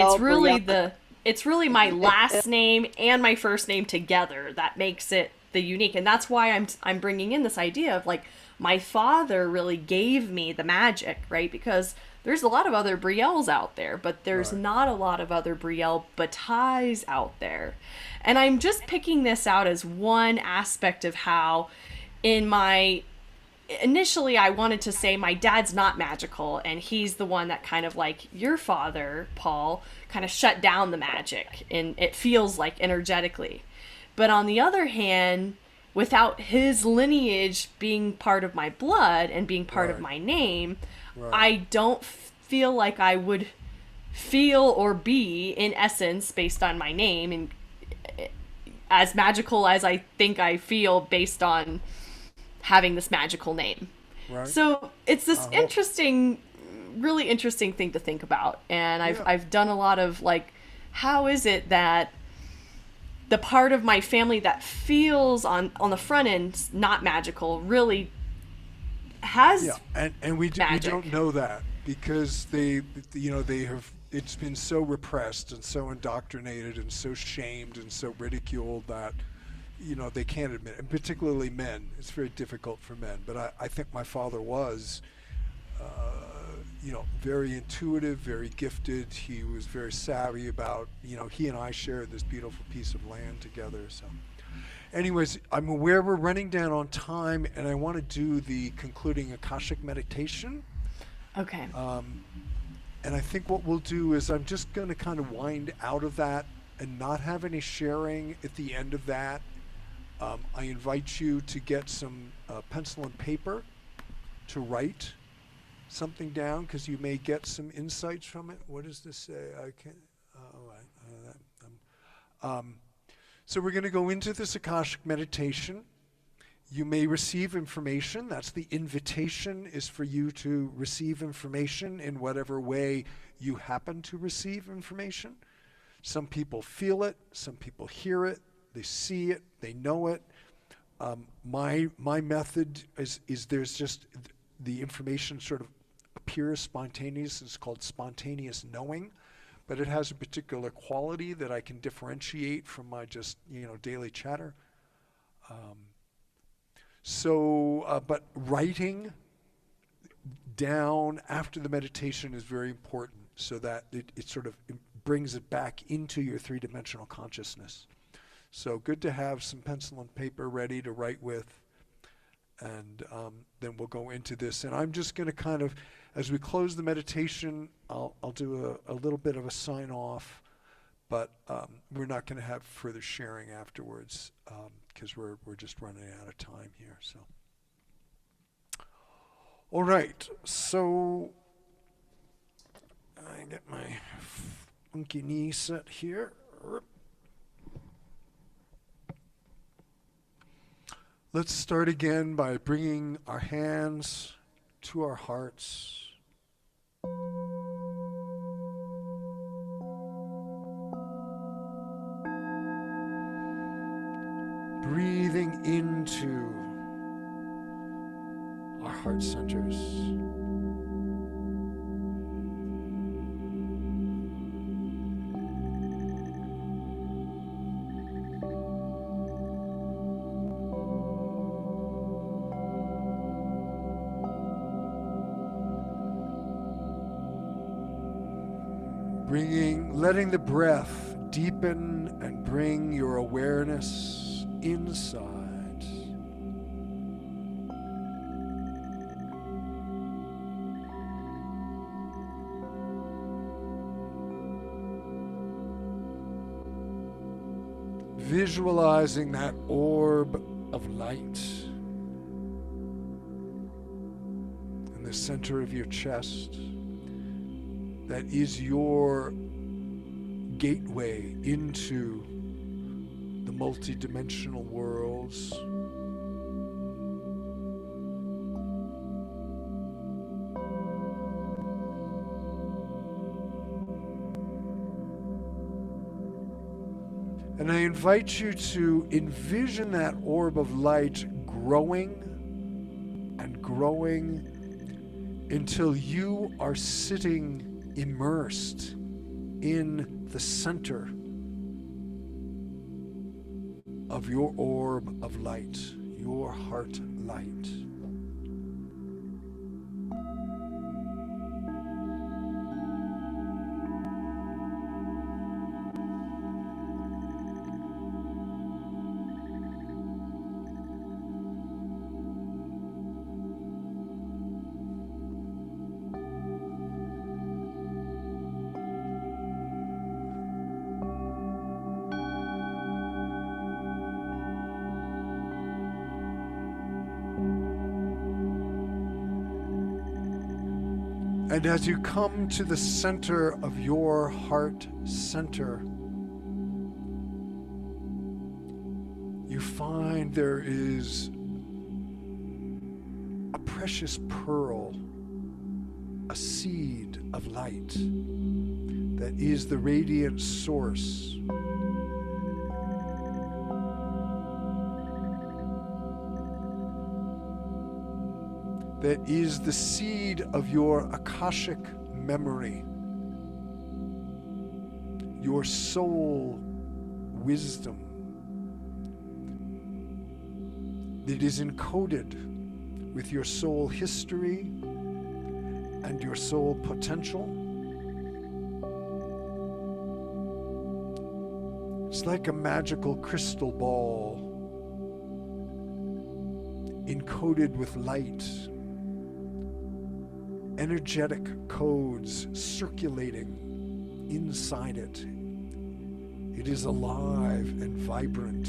it's really my Brielle. last name and my first name together that makes it the unique. And that's why I'm bringing in this idea of like my father really gave me the magic, right? Because there's a lot of other Brielles out there, but there's not a lot of other Brielle Batailles out there. And I'm just picking this out as one aspect of how initially I wanted to say my dad's not magical and he's the one that kind of like your father, Paul, kind of shut down the magic, and it feels like energetically. But on the other hand, without his lineage being part of my blood and being part of my name, I don't feel like I would feel or be, in essence, based on my name, and as magical as I think I feel based on having this magical name. Right. So it's this really interesting thing to think about. And I've done a lot of like, how is it that the part of my family that feels on the front end not magical really has and we don't know that because they have, it's been so repressed and so indoctrinated and so shamed and so ridiculed that they can't admit it. And particularly men, it's very difficult for men, but I think my father was very intuitive, very gifted. He was very savvy about, he and I shared this beautiful piece of land together. So anyways, I'm aware we're running down on time, and I want to do the concluding Akashic meditation. Okay. And I think what we'll do is I'm just going to kind of wind out of that and not have any sharing at the end of that. I invite you to get some pencil and paper to write something down, because you may get some insights from it. What does this say? I can't. So we're going to go into this Akashic meditation. You may receive information. That's the invitation, is for you to receive information in whatever way you happen to receive information. Some people feel it. Some people hear it. They see it. They know it. My method is there's just the information sort of appears spontaneous. It's called spontaneous knowing. But it has a particular quality that I can differentiate from my just, daily chatter. But writing down after the meditation is very important, so that it sort of brings it back into your three-dimensional consciousness. So good to have some pencil and paper ready to write with. And then we'll go into this. And I'm just going to kind of, as we close the meditation, I'll do a little bit of a sign off, but we're not going to have further sharing afterwards, because we're just running out of time here. So, all right. So I get my funky knee set here. Let's start again by bringing our hands to our hearts. Breathing into our heart centers. Letting the breath deepen and bring your awareness inside. visualizing that orb of light in the center of your chest that is your gateway into the multidimensional worlds. And I invite you to envision that orb of light growing and growing until you are sitting immersed in the center of your orb of light, your heart light. And as you come to the center of your heart center, you find there is a precious pearl, a seed of light that is the radiant source. That is the seed of your Akashic memory, your soul wisdom. It is encoded with your soul history and your soul potential. It's like a magical crystal ball encoded with light. Energetic codes circulating inside it. It is alive and vibrant.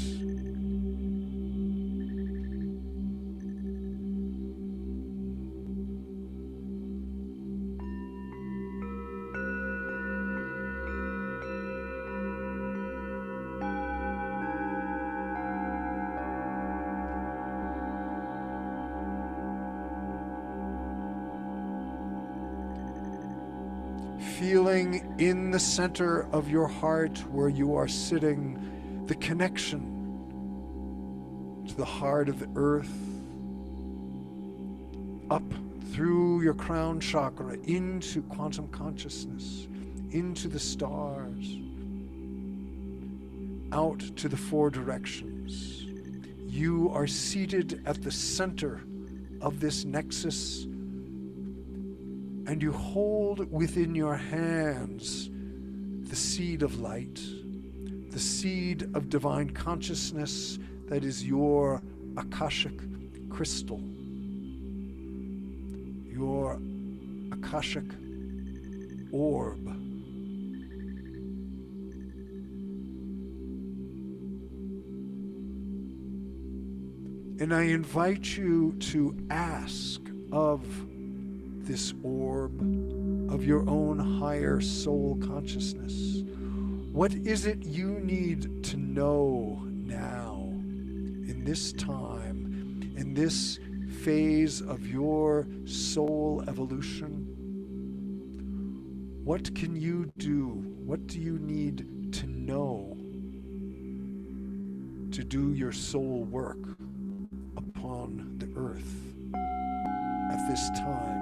Feeling in the center of your heart where you are sitting, the connection to the heart of the earth, up through your crown chakra, into quantum consciousness, into the stars, out to the four directions. You are seated at the center of this nexus, and you hold within your hands the seed of light, the seed of divine consciousness that is your Akashic crystal, your Akashic orb. And I invite you to ask of this orb of your own higher soul consciousness. What is it you need to know now, in this time, in this phase of your soul evolution? What can you do? What do you need to know to do your soul work upon the earth at this time?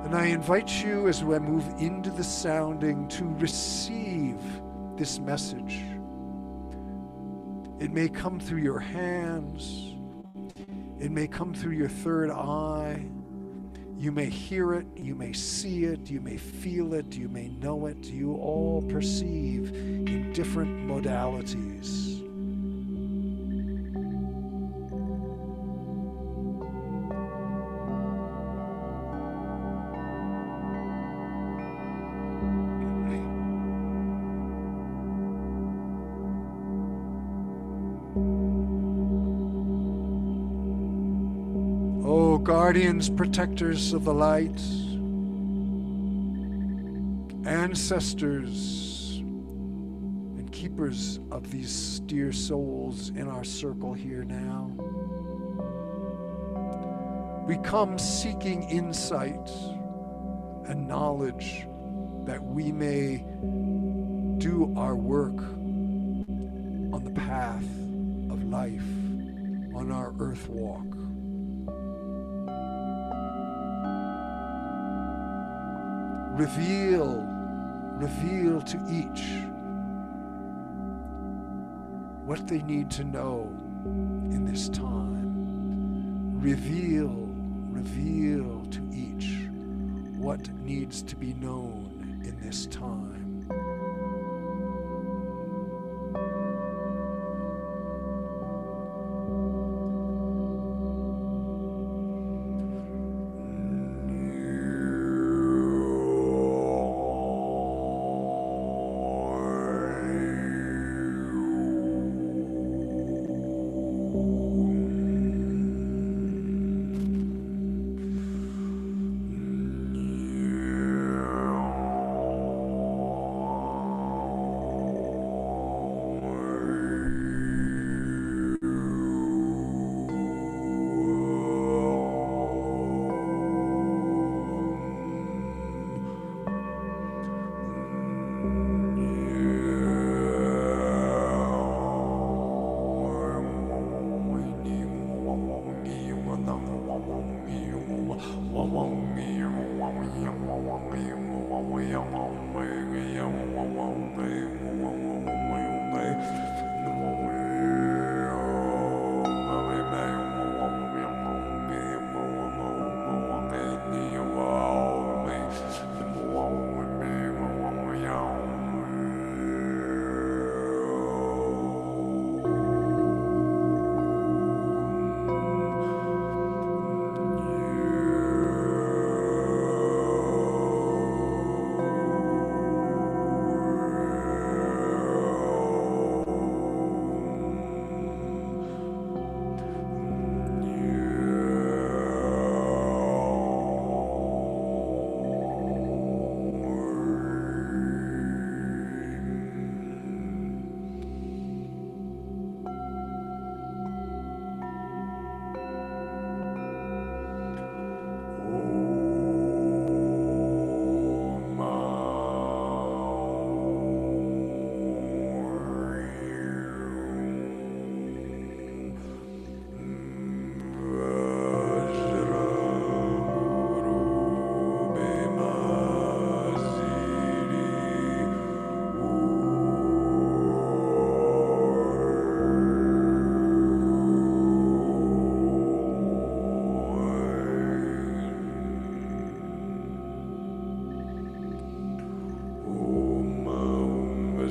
And I invite you, as we move into the sounding, to receive this message. It may come through your hands. It may come through your third eye. You may hear it, you may see it, you may feel it, you may know it. You all perceive in different modalities. guardians, protectors of the light, ancestors, and keepers of these dear souls in our circle here now. We come seeking insight and knowledge that we may do our work on the path of life, on our earth walk. Reveal to each what they need to know in this time. Reveal to each what needs to be known in this time.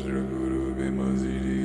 Vajra Guru Bema Ziri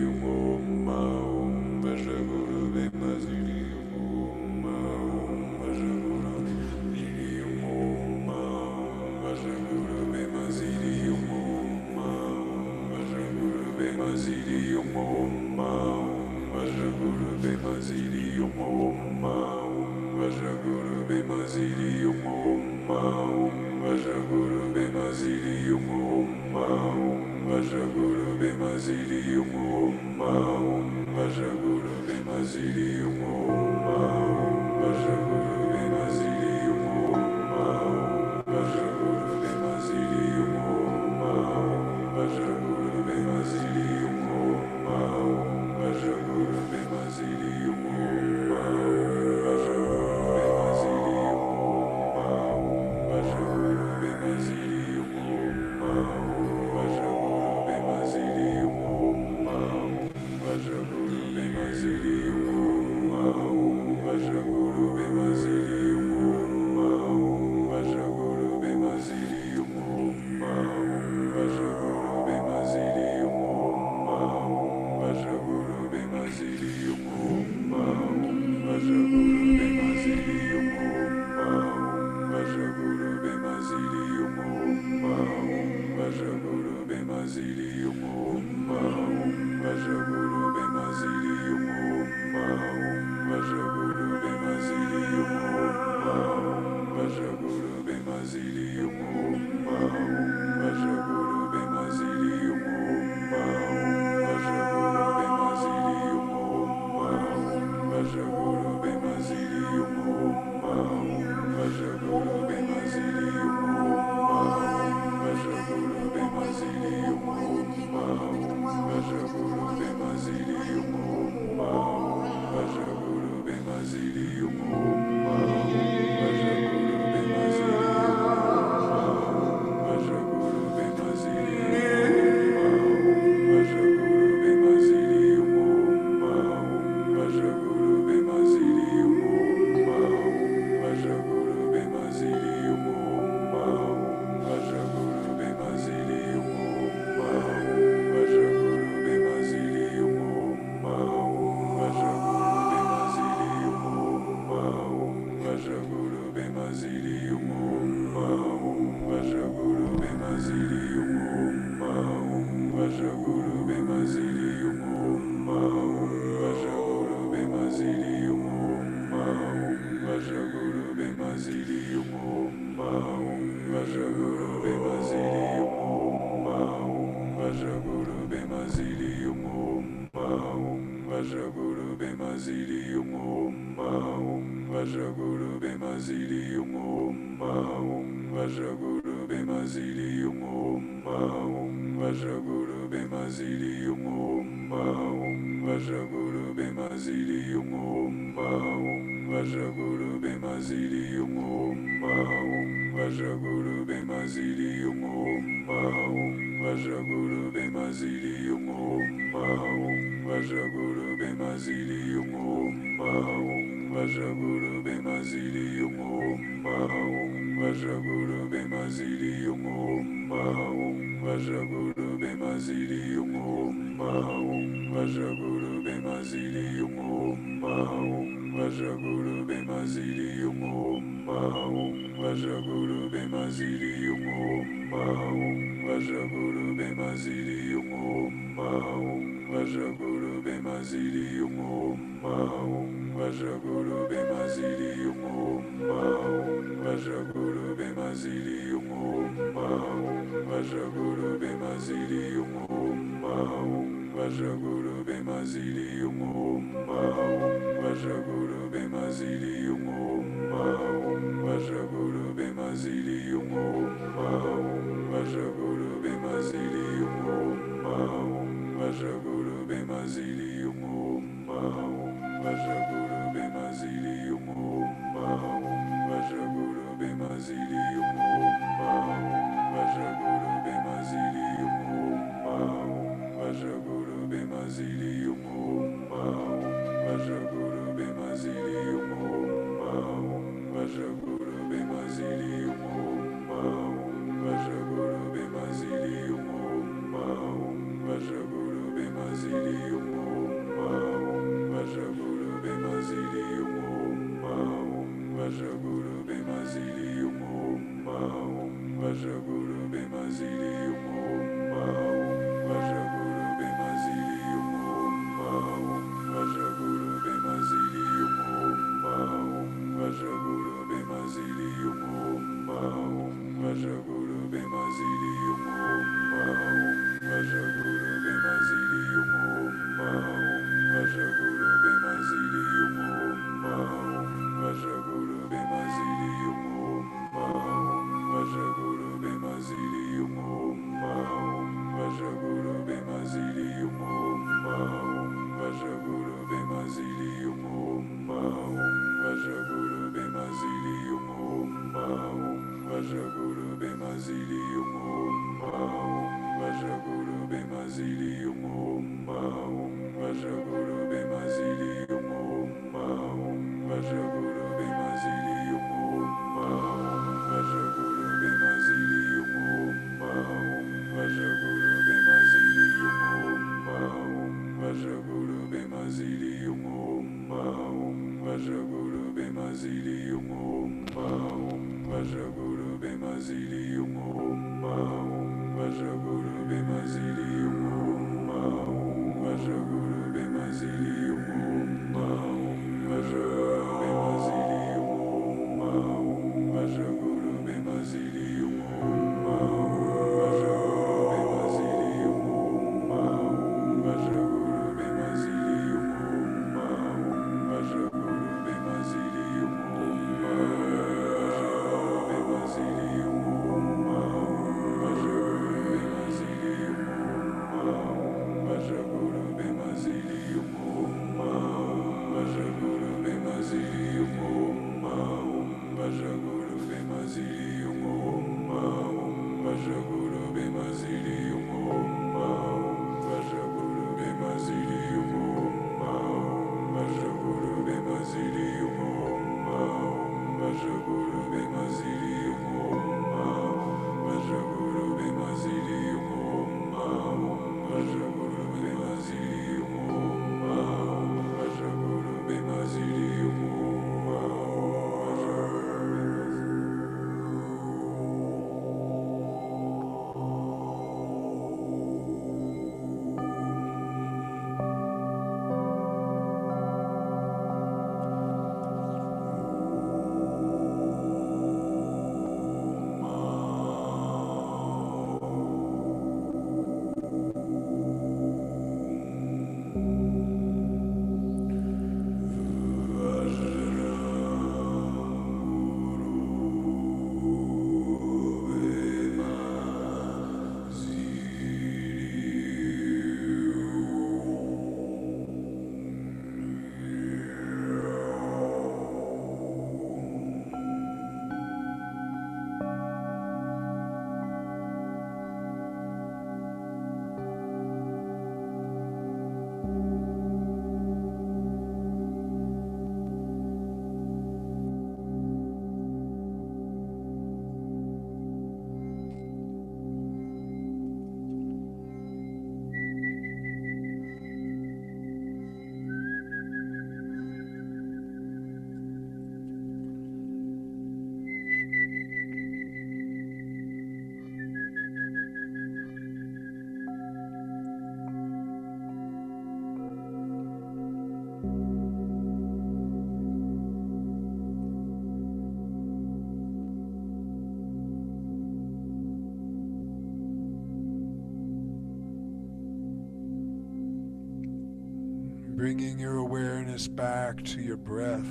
Bringing your awareness back to your breath.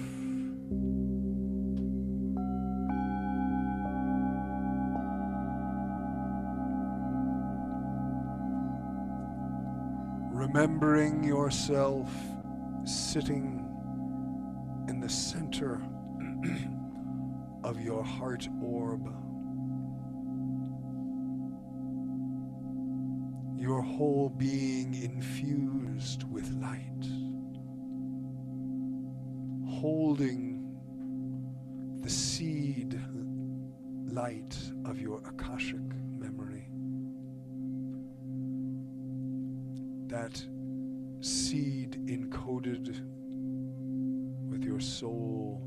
Remembering yourself sitting in the center of your heart orb. Your whole being infused with light. Holding the seed light of your Akashic memory. That seed encoded with your soul,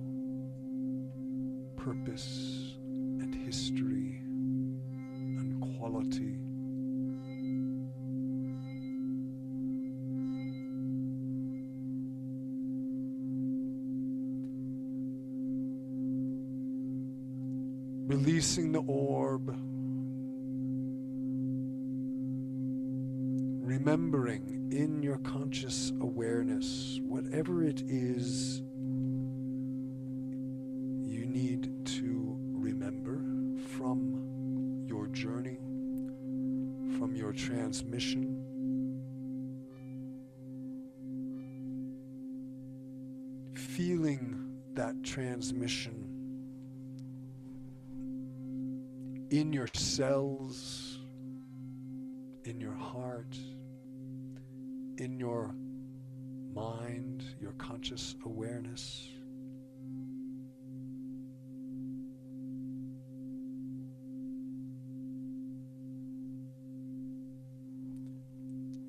purpose, and history, and quality. Releasing the orb, remembering in your conscious awareness, whatever it is you need to remember from your journey, from your transmission. Feeling that transmission in your cells, in your heart, in your mind, your conscious awareness.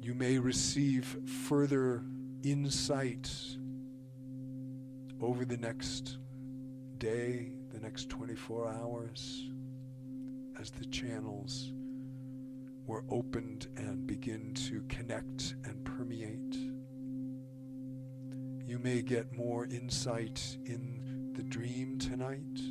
You may receive further insight over the next day, the next 24 hours, as the channels were opened and begin to connect and permeate. You may get more insight in the dream tonight.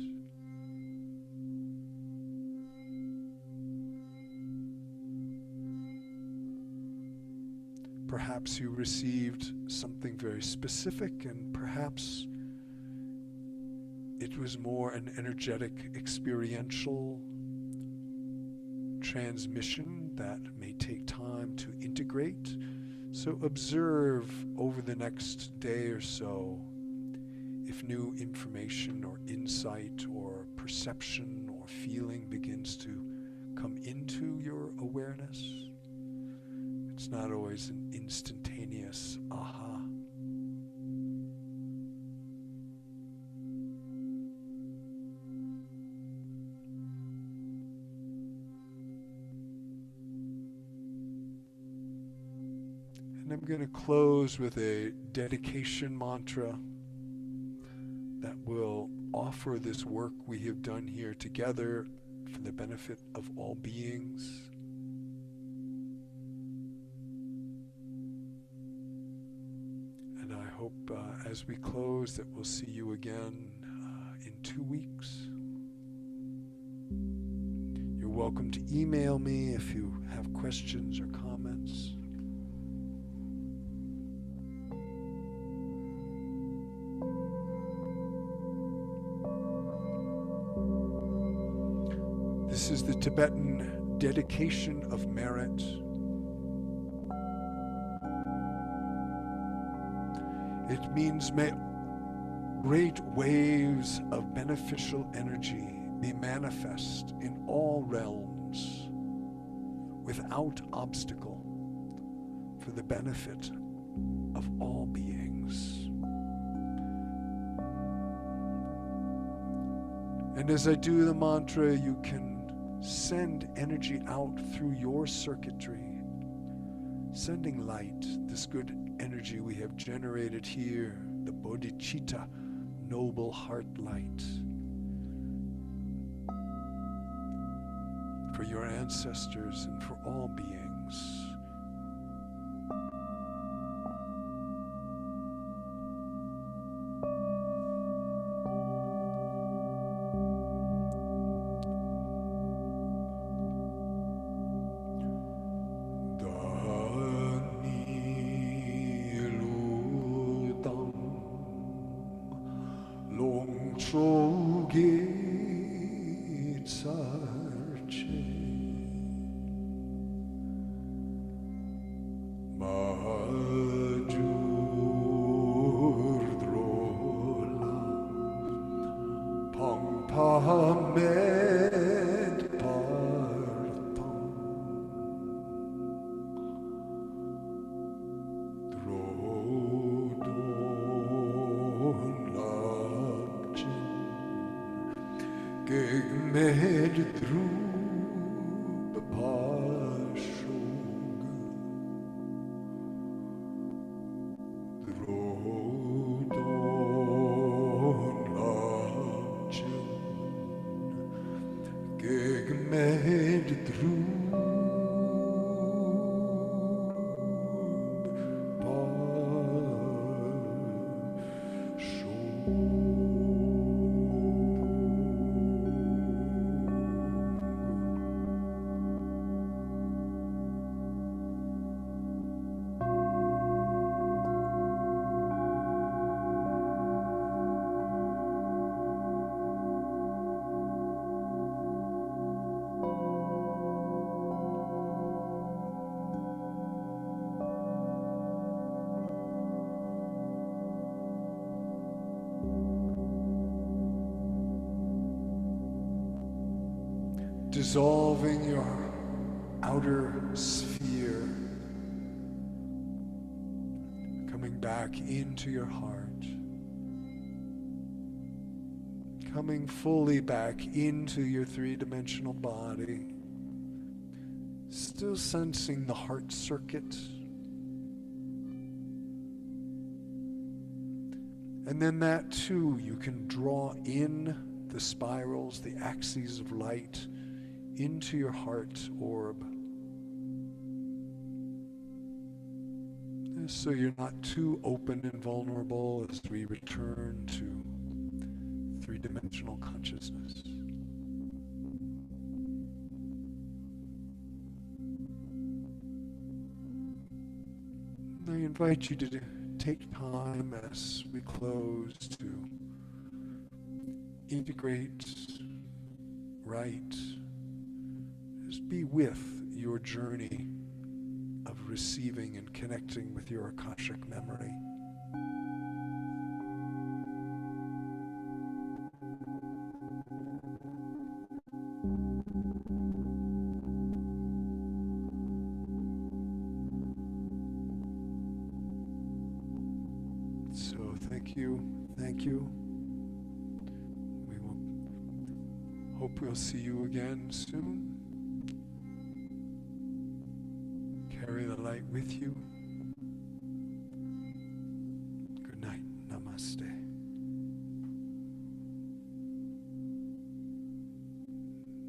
Perhaps you received something very specific, and perhaps it was more an energetic, experiential transmission that may take time to integrate. So observe over the next day or so if new information or insight or perception or feeling begins to come into your awareness. It's not always an instantaneous aha. And I'm going to close with a dedication mantra that will offer this work we have done here together for the benefit of all beings. And I hope as we close that we'll see you again in 2 weeks. You're welcome to email me if you have questions or comments. This is the Tibetan dedication of merit. It means may great waves of beneficial energy be manifest in all realms without obstacle for the benefit of all beings. And as I do the mantra, you can send energy out through your circuitry, sending light, this good energy we have generated here, the bodhicitta, noble heart light, for your ancestors and for all beings. Shogitsarche Majurdrola Pampamed Partam Drodon Labjin Gegmed Drub Pashog Drodon Labjin Gegmed Drub dissolving your outer sphere, coming back into your heart, coming fully back into your three-dimensional body, still sensing the heart circuit. And then that too, you can draw in the spirals, the axes of light, into your heart orb. So you're not too open and vulnerable as we return to three-dimensional consciousness. I invite you to take time as we close to integrate, write, just be with your journey of receiving and connecting with your Akashic memory. So thank you. We will hope we'll see you again soon. Carry the light with you.